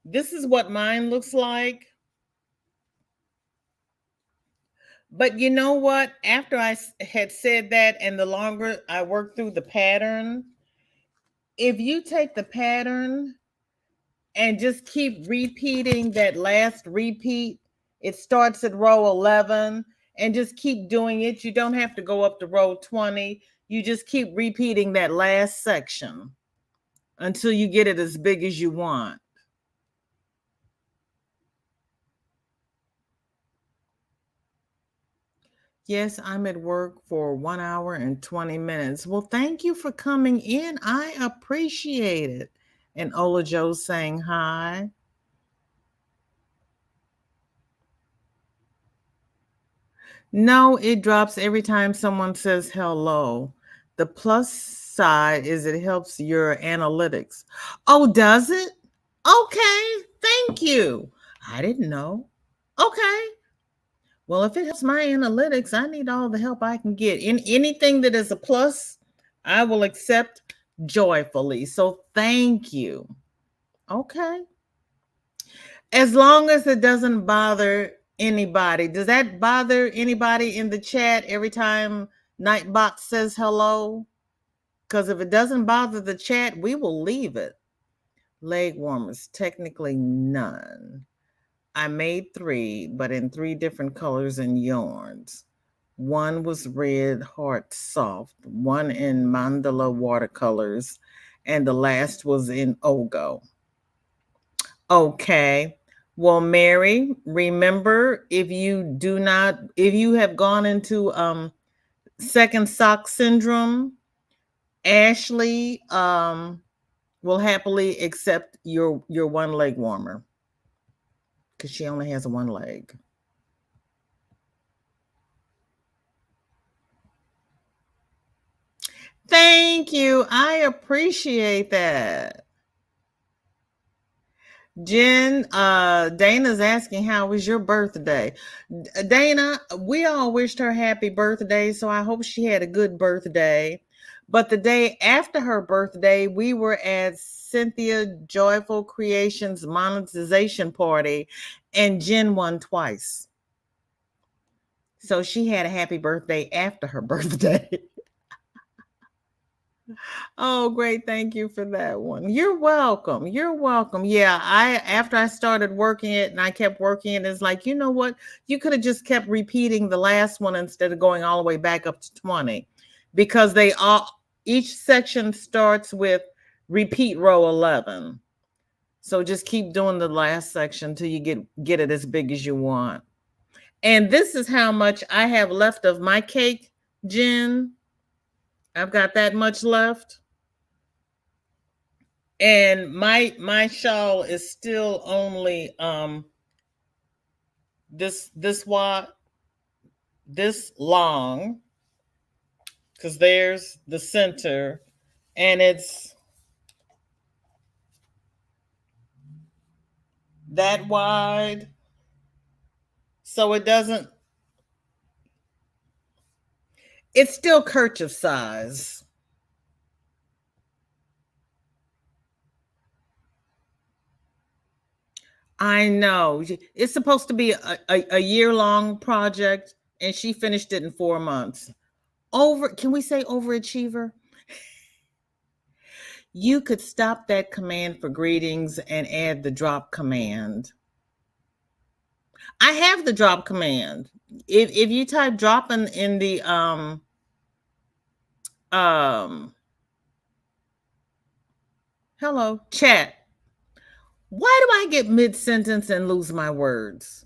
[SPEAKER 1] This is what mine looks like. But you know what? After I had said that, and the longer I worked through the pattern, if you take the pattern and just keep repeating that last repeat, it starts at row 11, and just keep doing it. You don't have to go up to row 20. You just keep repeating that last section until you get it as big as you want. Yes, I'm at work for 1 hour and 20 minutes. Well, thank you for coming in. I appreciate it. And Ola Joe saying hi. No, it drops every time someone says hello. The plus side is it helps your analytics. Oh, does it? Okay, thank you. I didn't know. Okay. Well, if it helps my analytics, I need all the help I can get. In anything that is a plus, I will accept joyfully. So thank you. Okay. As long as it doesn't bother anybody. Does that bother anybody in the chat every time Nightbot says hello? Because if it doesn't bother the chat, we will leave it. Leg warmers, technically none. I made 3, but in 3 different colors and yarns. One was red, heart soft, one in mandala watercolors, and the last was in Ogo. Okay. Well, Mary, remember, if you have gone into second sock syndrome, Ashley will happily accept your one leg warmer because she only has one leg. Thank you. I appreciate that. Jen, Dana's asking how was your birthday? Dana, we all wished her happy birthday, so I hope she had a good birthday. But the day after her birthday, we were at Cynthia Joyful Creations monetization party, and Jen won twice. So she had a happy birthday after her birthday. Oh, great. Thank you for that one. You're welcome. You're welcome. Yeah, after I started working it and I kept working it, it's like, you know what? You could have just kept repeating the last one instead of going all the way back up to 20, because each section starts with repeat row 11. So just keep doing the last section till you get it as big as you want. And this is how much I have left of my cake, Jen. I've got that much left. And my shawl is still only this long, because there's the center, and it's that wide, so it doesn't, it's still kerchief size. I know. It's supposed to be a year-long project, and she finished it in 4 months. Can we say overachiever? You could stop that command for greetings and add the drop command. I have the drop command. If you type drop in the hello chat, why do I get mid-sentence and lose my words?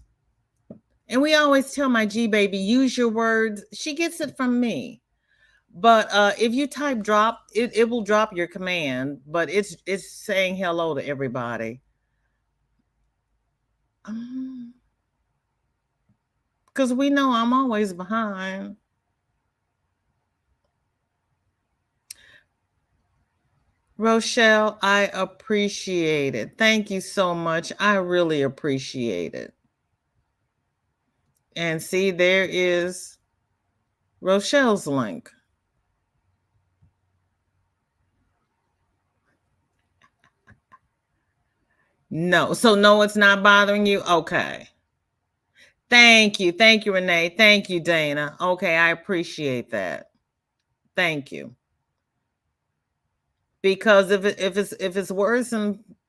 [SPEAKER 1] And we always tell my G baby, use your words. She gets it from me. But if you type drop, it will drop your command, but it's saying hello to everybody. Because we know I'm always behind. Rochelle, I appreciate it. Thank you so much. I really appreciate it. And see, there is Rochelle's link. No. So no, it's not bothering you? Okay. Thank you. Thank you, Renee. Thank you, Dana. Okay, I appreciate that. Thank you. Because if it's worse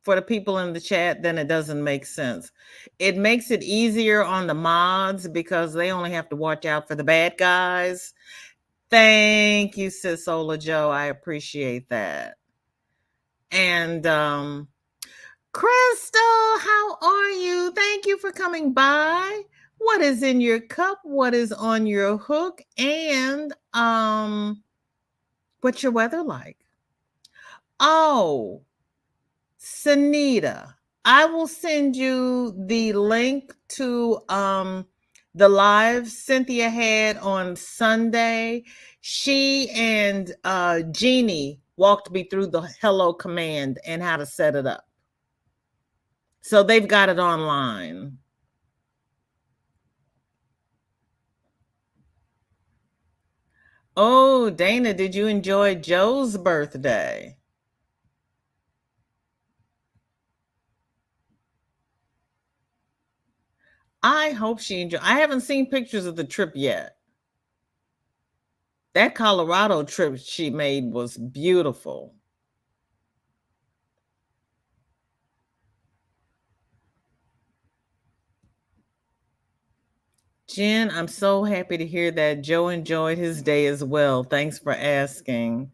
[SPEAKER 1] for the people in the chat, then it doesn't make sense. It makes it easier on the mods because they only have to watch out for the bad guys. Thank you, Sis Ola Joe. I appreciate that. And Crystal, how are you? Thank you for coming by. What is in your cup? What is on your hook? And what's your weather like? Oh, Sanita, I will send you the link to the live Cynthia had on Sunday. She and Jeannie walked me through the hello command and how to set it up. So they've got it online. Oh, Dana, did you enjoy Joe's birthday? I hope she enjoyed. I haven't seen pictures of the trip yet. That Colorado trip she made was beautiful. Jen, I'm so happy to hear that Joe enjoyed his day as well. Thanks for asking.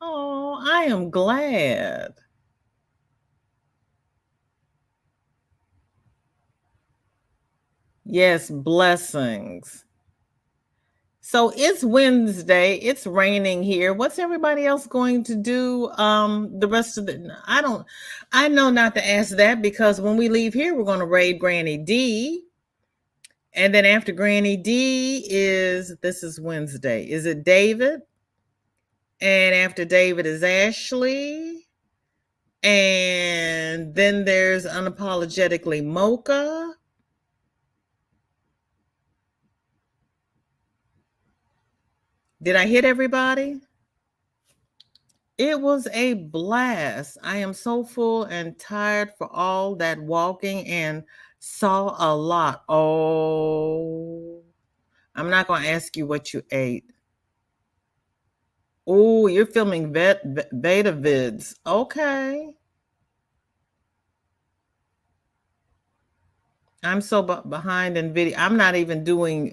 [SPEAKER 1] Oh, I am glad. Yes, blessings. So it's Wednesday. It's raining here. What's everybody else going to do the rest of the I know not to ask that because when we leave here, we're going to raid Granny D. And then after Granny D this is Wednesday. Is it David? And after David is Ashley. And then there's Unapologetically Mocha. Did I hit everybody? It was a blast. I am so full and tired for all that walking and saw a lot. Oh, I'm not going to ask you what you ate. Oh, you're filming beta vids. Okay. I'm so behind in video. I'm not even doing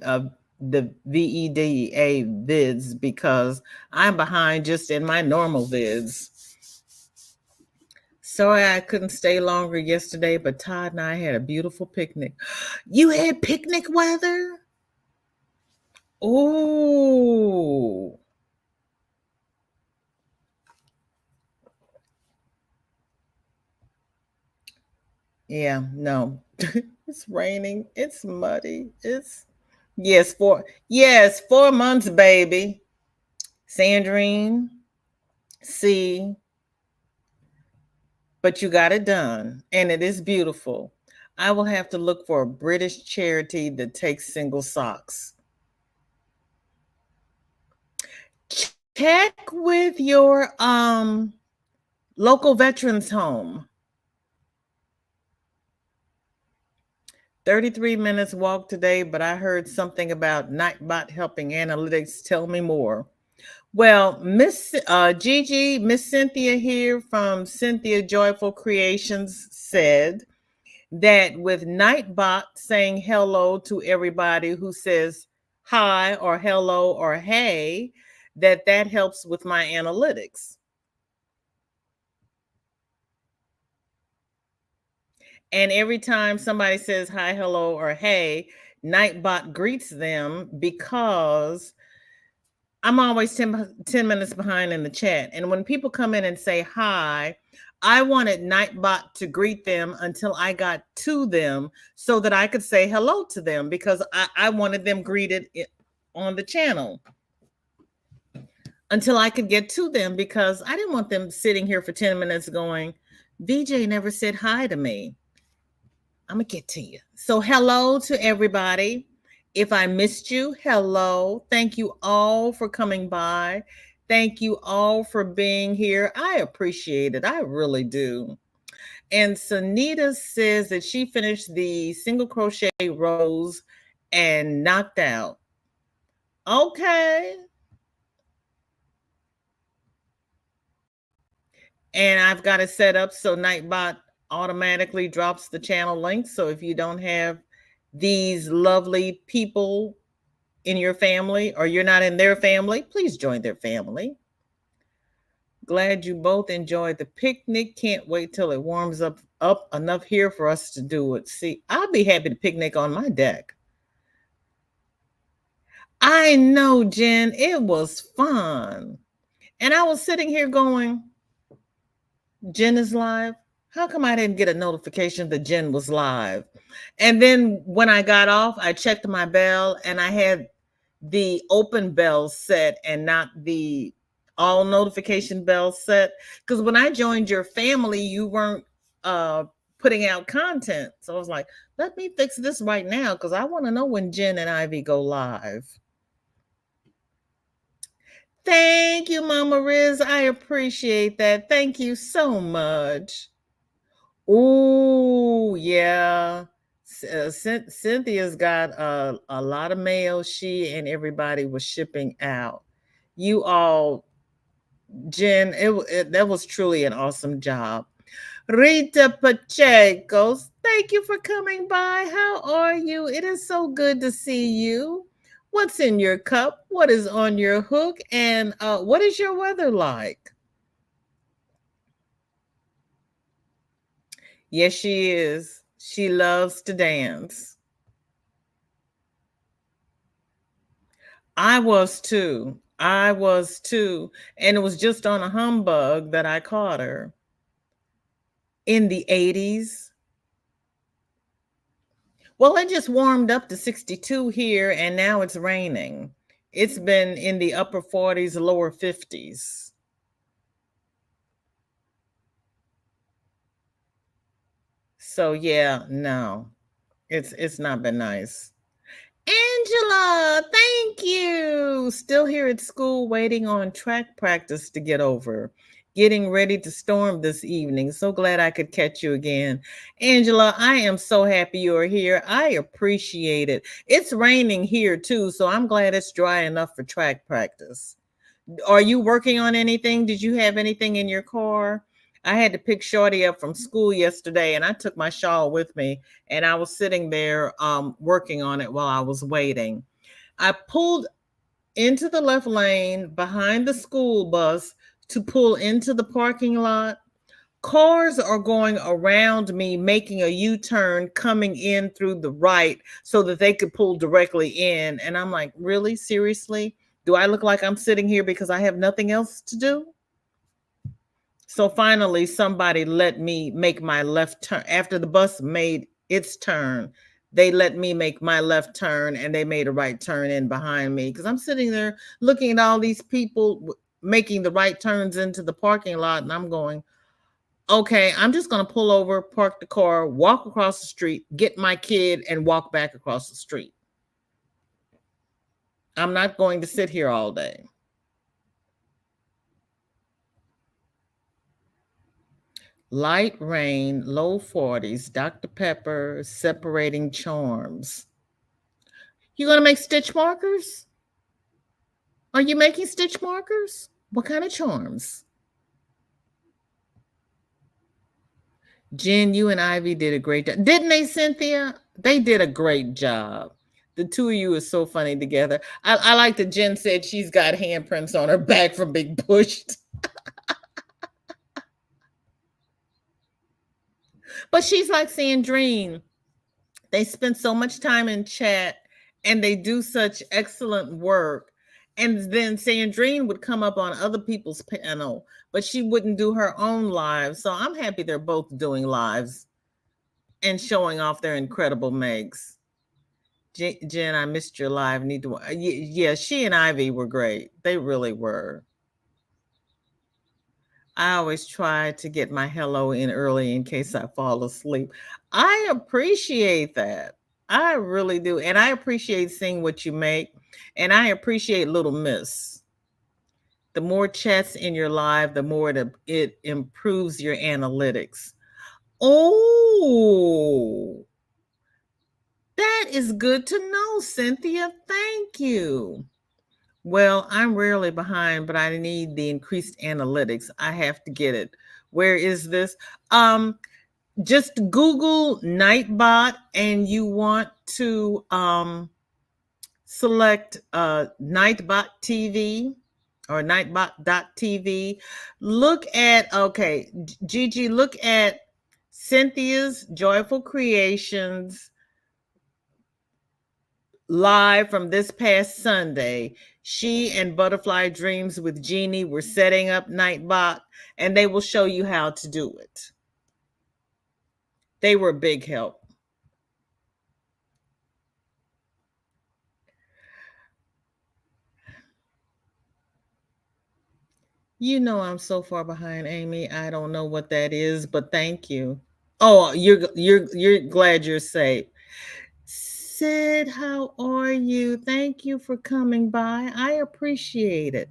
[SPEAKER 1] the VEDA vids because I'm behind just in my normal vids. Sorry I couldn't stay longer yesterday, but Todd and I had a beautiful picnic. You had picnic weather? Oh. Yeah, no. It's raining. It's muddy. It's 4 months, baby. Sandrine, C, but you got it done, and it is beautiful. I will have to look for a British charity that takes single socks. Check with your local veterans home. 33 minutes walk today, but I heard something about Nightbot helping analytics. Tell me more. Well, Miss Gigi, Miss Cynthia here from Cynthia Joyful Creations said that with Nightbot saying hello to everybody who says hi or hello or hey, that helps with my analytics. And every time somebody says hi, hello, or hey, Nightbot greets them because I'm always 10 minutes behind in the chat. And when people come in and say hi, I wanted Nightbot to greet them until I got to them so that I could say hello to them because I wanted them greeted on the channel until I could get to them because I didn't want them sitting here for 10 minutes going, VJ never said hi to me. I'm going to get to you. So hello to everybody. If I missed you, hello. Thank you all for coming by. Thank you all for being here. I appreciate it. I really do. And Sunita says that she finished the single crochet rows and knocked out. Okay. And I've got it set up so Nightbot automatically drops the channel link. So if you don't have these lovely people in your family or you're not in their family, please join their family. Glad you both enjoyed the picnic. Can't wait till it warms up enough here for us to do it. See, I'll be happy to picnic on my deck. I know, Jen, it was fun. And I was sitting here going, Jen is live. How come I didn't get a notification that Jen was live? And then when I got off, I checked my bell and I had the open bell set and not the all notification bell set. Because when I joined your family, you weren't putting out content. So I was like, let me fix this right now because I want to know when Jen and Ivy go live. Thank you, Mama Riz. I appreciate that. Thank you so much. Oh, yeah. Cynthia's got a lot of mail. She and everybody was shipping out. You all, Jen, that was truly an awesome job. Rita Pacheco, thank you for coming by. How are you? It is so good to see you. What's in your cup? What is on your hook? And what is your weather like? Yes, she is. She loves to dance. I was too. And it was just on a humbug that I caught her. In the 80s. Well, it just warmed up to 62 here, and now it's raining. It's been in the upper 40s, lower 50s. So yeah, no, it's not been nice. Angela, thank you. Still here at school waiting on track practice to get over. Getting ready to storm this evening. So glad I could catch you again. Angela, I am so happy you are here. I appreciate it. It's raining here too, so I'm glad it's dry enough for track practice. Are you working on anything? Did you have anything in your car? I had to pick Shorty up from school yesterday and I took my shawl with me and I was sitting there working on it while I was waiting. I pulled into the left lane behind the school bus to pull into the parking lot. Cars are going around me, making a U-turn, coming in through the right so that they could pull directly in. And I'm like, really? Seriously? Do I look like I'm sitting here because I have nothing else to do? So finally, somebody let me make my left turn. After the bus made its turn, they let me make my left turn and they made a right turn in behind me, because I'm sitting there looking at all these people making the right turns into the parking lot, and I'm going, okay, I'm just going to pull over, park the car, walk across the street, get my kid, and walk back across the street. I'm not going to sit here all day. Light rain, low 40s, Dr. Pepper, separating charms. You going to make stitch markers? Are you making stitch markers? What kind of charms? Jen, you and Ivy did a great job. Didn't they, Cynthia? They did a great job. The two of you are so funny together. I like that Jen said she's got handprints on her back from being pushed. But she's like Sandrine. They spend so much time in chat and they do such excellent work. And then Sandrine would come up on other people's panel, but she wouldn't do her own live. So I'm happy they're both doing lives and showing off their incredible makes. Jen, I missed your live. Need to, yeah, she and Ivy were great. They really were. I always try to get my hello in early in case I fall asleep. I appreciate that. I really do. And I appreciate seeing what you make. And I appreciate Little Miss. The more chats in your live, the more it improves your analytics. Oh, that is good to know, Cynthia. Thank you. Well, I'm rarely behind, but I need the increased analytics. I have to get it. Where is this? Just Google Nightbot and you want to select Nightbot TV or Nightbot.tv. Look at, okay, Gigi, look at Cynthia's Joyful Creations live from this past Sunday. She and Butterfly Dreams with Jeannie were setting up Nightbot, and they will show you how to do it. They were a big help. You know I'm so far behind, Amy. I don't know what that is, but thank you. Oh, you're glad you're safe. Sid, how are you? Thank you for coming by. I appreciate it.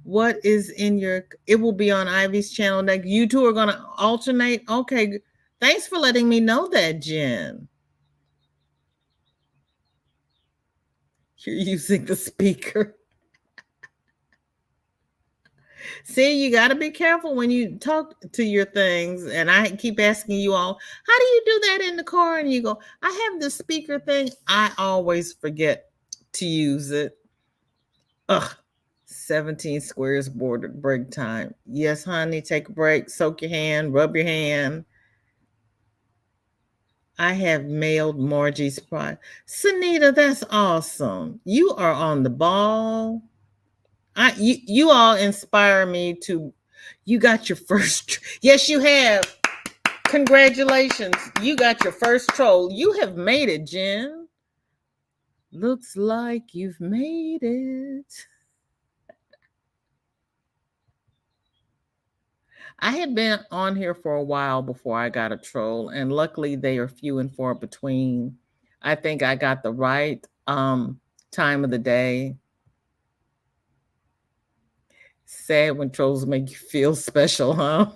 [SPEAKER 1] What is in your, it will be on Ivy's channel next. You two are going to alternate. Okay. Thanks for letting me know that, Jen. You're using the speaker. See, you got to be careful when you talk to your things. And I keep asking you all, how do you do that in the car? And you go, I have the speaker thing. I always forget to use it. Ugh. 17 squares bordered, break time. Yes, honey, take a break, soak your hand, rub your hand. I have mailed Margie's prize. Sunita, that's awesome. You are on the ball. You all inspire me to, you got your first, yes, you have. Congratulations. You got your first troll. You have made it, Jen. Looks like you've made it. I had been on here for a while before I got a troll, and luckily they are few and far between. I think I got the right time of the day. Sad when trolls make you feel special, huh?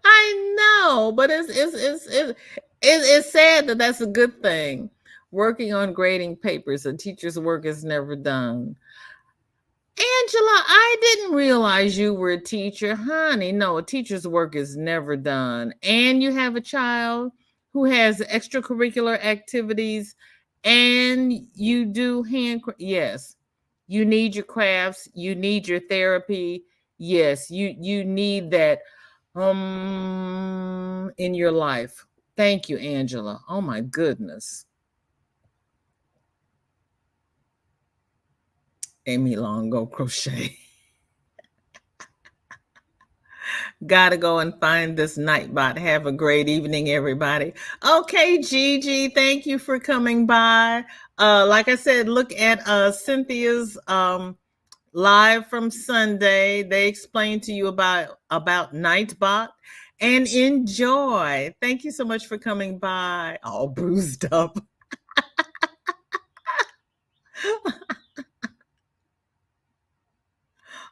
[SPEAKER 1] I know, but it's sad that that's a good thing. Working on grading papers, a teacher's work is never done. Angela, I didn't realize you were a teacher. Honey, no, a teacher's work is never done. And you have a child who has extracurricular activities and you do yes. You need your crafts, you need your therapy. Yes, you need that in your life. Thank you, Angela. Oh my goodness. Amy Longo Crochet. Gotta go and find this Nightbot. Have a great evening, everybody. Okay, Gigi, thank you for coming by. Like I said, look at Cynthia's live from Sunday. They explained to you about Nightbot, and enjoy. Thank you so much for coming by. All bruised up.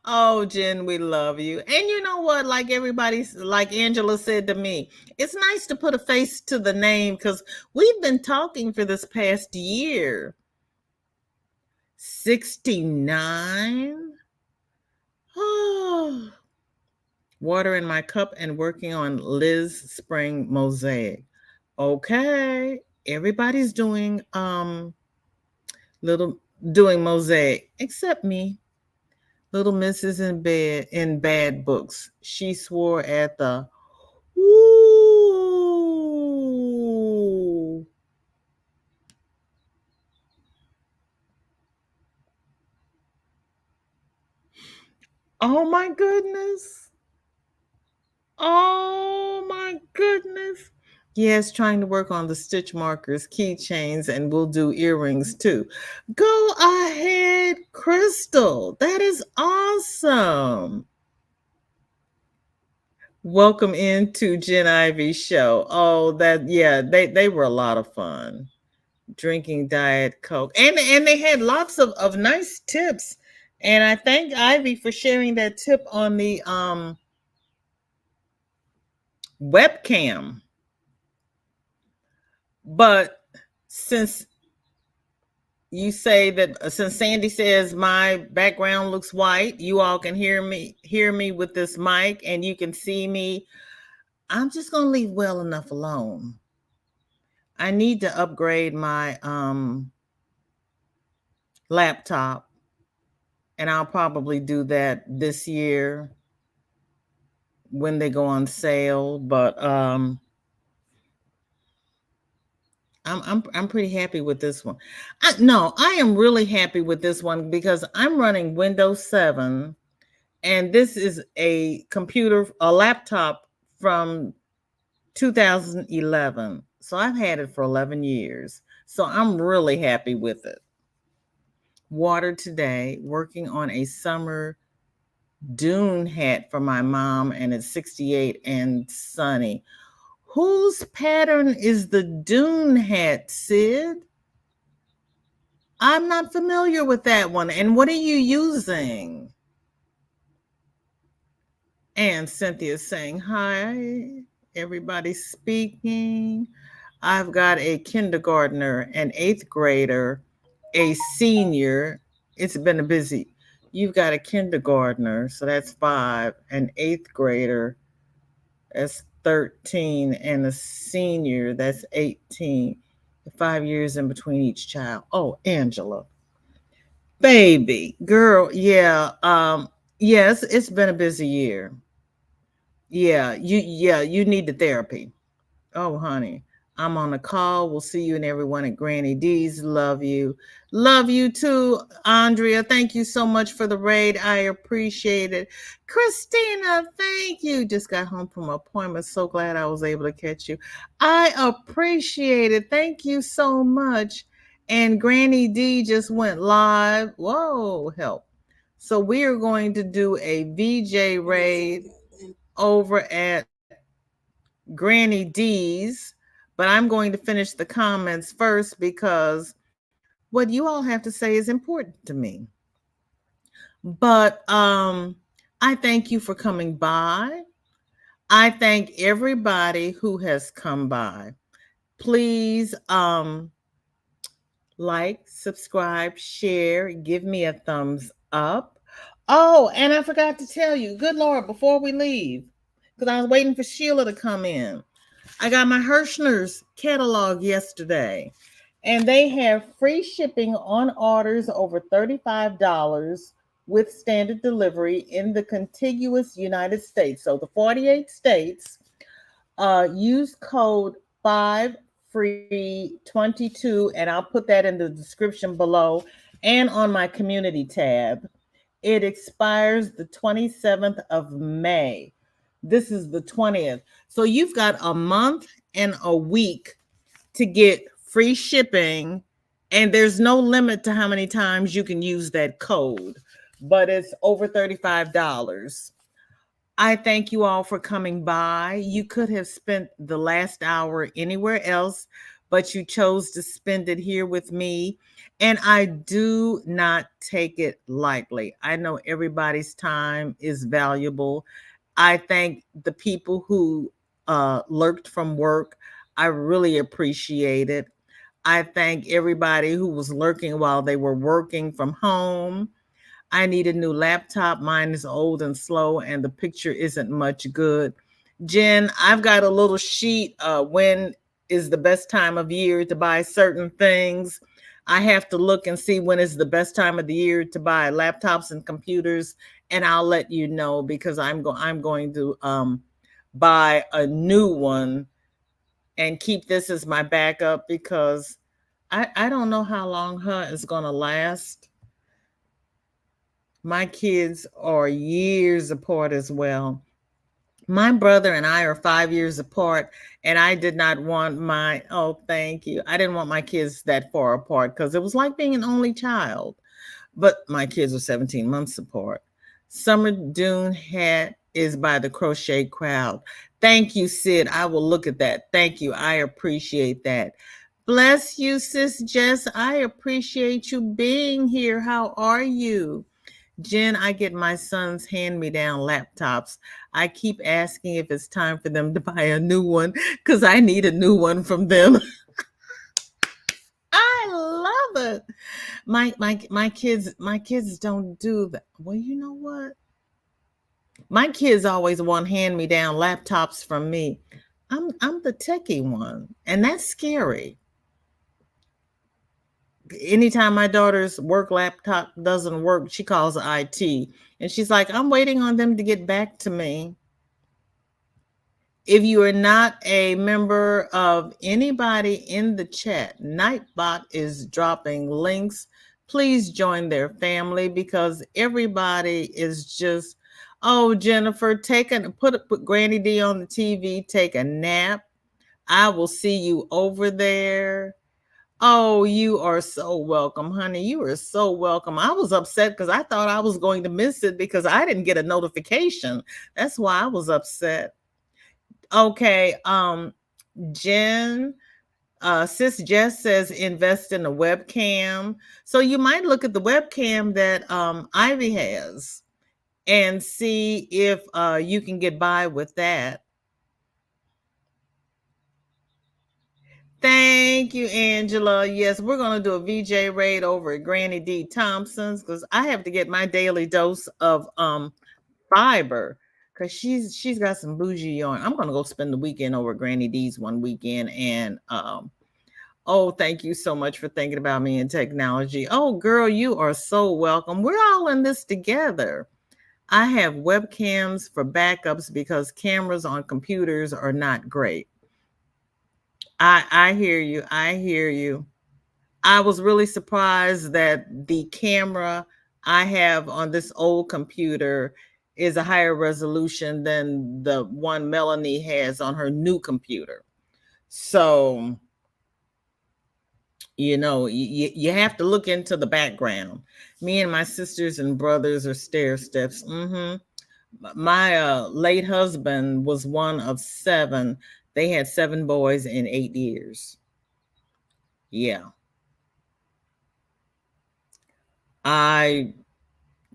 [SPEAKER 1] Oh, Jen, we love you. And you know what? Like like Angela said to me, it's nice to put a face to the name because we've been talking for this past year. 69. Oh, water in my cup and working on Liz Spring Mosaic. Okay, everybody's doing mosaic except me. Little Mrs. in bad books. She swore at the woo. Oh my goodness. Oh my goodness. Yes, trying to work on the stitch markers, keychains, and we'll do earrings too. Go ahead, Crystal. That is awesome. Welcome into Jen Ivy's show. Oh, they were a lot of fun. Drinking Diet Coke. And they had lots of nice tips. And I thank Ivy for sharing that tip on the webcam. But since you say that, since Sandy says my background looks white, you all can hear me with this mic and you can see me, I'm just going to leave well enough alone. I need to upgrade my laptop, and I'll probably do that this year when they go on sale. But I'm pretty happy with this one. I am really happy with this one because I'm running Windows 7, and this is a laptop from 2011. So I've had it for 11 years. So I'm really happy with it. Water today, working on a summer dune hat for my mom, and it's 68 and sunny. Whose pattern is the dune hat, Sid? I'm not familiar with that one. And what are you using? And Cynthia's saying, hi, everybody speaking. I've got a kindergartner, an 8th grader, a senior. It's been a busy. You've got a kindergartner, so that's 5, an 8th grader, that's 13, and a senior, that's 18. 5 years in between each child. Oh, Angela. Baby, girl, yeah. Yes, it's been a busy year. Yeah, you need the therapy. Oh, honey, I'm on a call. We'll see you and everyone at Granny D's. Love you. Love you too, Andrea. Thank you so much for the raid. I appreciate it. Christina, thank you. Just got home from an appointment. So glad I was able to catch you. I appreciate it. Thank you so much. And Granny D just went live. Whoa, help. So we are going to do a VJ raid over at Granny D's, but I'm going to finish the comments first because what you all have to say is important to me. But I thank you for coming by. I thank everybody who has come by. Please like, subscribe, share, give me a thumbs up. Oh, and I forgot to tell you, good Lord, before we leave, because I was waiting for Sheila to come in. I got my Herrschners catalog yesterday, and they have free shipping on orders over $35 with standard delivery in the contiguous United States. So the 48 states, use code 5FREE22, and I'll put that in the description below and on my community tab. It expires the 27th of May. This is the 20th. So you've got a month and a week to get free shipping, and there's no limit to how many times you can use that code, but it's over $35. I thank you all for coming by. You could have spent the last hour anywhere else, but you chose to spend it here with me. And I do not take it lightly. I know everybody's time is valuable. I thank the people who lurked from work. I really appreciate it. I thank everybody who was lurking while they were working from home. I need a new laptop. Mine is old and slow, and the picture isn't much good. Jen, I've got a little sheet. When is the best time of year to buy certain things? I have to look and see when is the best time of the year to buy laptops and computers, and I'll let you know because I'm going to buy a new one and keep this as my backup because I don't know how long her is going to last. My kids are years apart as well. My brother and I are 5 years apart, and I did not want thank you. I didn't want my kids that far apart because it was like being an only child. But my kids are 17 months apart. Summer Dune hat is by the Crochet Crowd. Thank you, Sid. I will look at that. Thank you. I appreciate that. Bless you, Sis Jess. I appreciate you being here. How are you? Jen, I get my son's hand-me-down laptops. I keep asking if it's time for them to buy a new one because I need a new one from them. I love it. My kids don't do that. Well, you know what? My kids always want hand-me-down laptops from me. I'm the techie one, and that's scary. Anytime my daughter's work laptop doesn't work, she calls IT and she's like, I'm waiting on them to get back to me. If you are not a member of anybody in the chat, Nightbot is dropping links. Please join their family because everybody is just, oh, Jennifer, put Granny D on the TV, take a nap. I will see you over there. Oh, you are so welcome, honey. You are so welcome. I was upset because I thought I was going to miss it because I didn't get a notification. That's why I was upset. Okay, Jen, Sis Jess says invest in a webcam. So you might look at the webcam that Ivy has and see if you can get by with that. Thank you, Angela. Yes, we're going to do a VJ raid over at Granny D Thompson's because I have to get my daily dose of fiber because she's got some bougie yarn. I'm going to go spend the weekend over at Granny D's one weekend. And oh, thank you so much for thinking about me and technology. Oh, girl, you are so welcome. We're all in this together. I have webcams for backups because cameras on computers are not great. I hear you. I hear you. I was really surprised that the camera I have on this old computer is a higher resolution than the one Melanie has on her new computer. So, you have to look into the background. Me and my sisters and brothers are stair steps. My late husband was one of 7. They had 7 boys in 8 years. Yeah.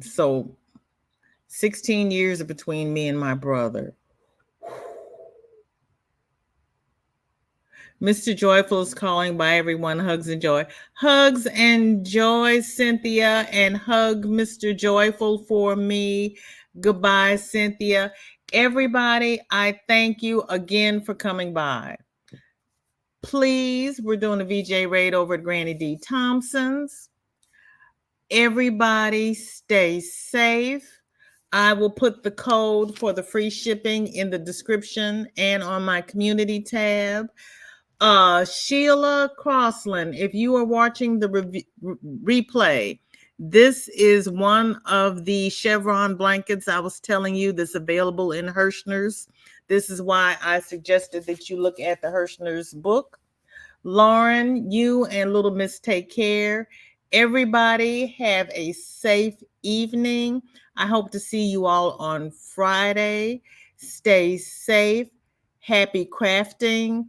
[SPEAKER 1] So 16 years between me and my brother. Mr. Joyful is calling. By everyone. Hugs and joy. Hugs and joy, Cynthia, and hug Mr. Joyful for me. Goodbye, Cynthia. Everybody, I thank you again for coming by. Please, we're doing a VJ raid over at Granny D Thompson's. Everybody stay safe. I will put the code for the free shipping in the description and on my community tab. Sheila Crossland, if you are watching the replay, This is one of the chevron blankets I was telling you that's available in Herrschners. This is why I suggested that you look at the Herrschners book. Lauren, you and little Miss take care. Everybody have a safe evening. I hope to see you all on Friday. Stay safe. Happy crafting.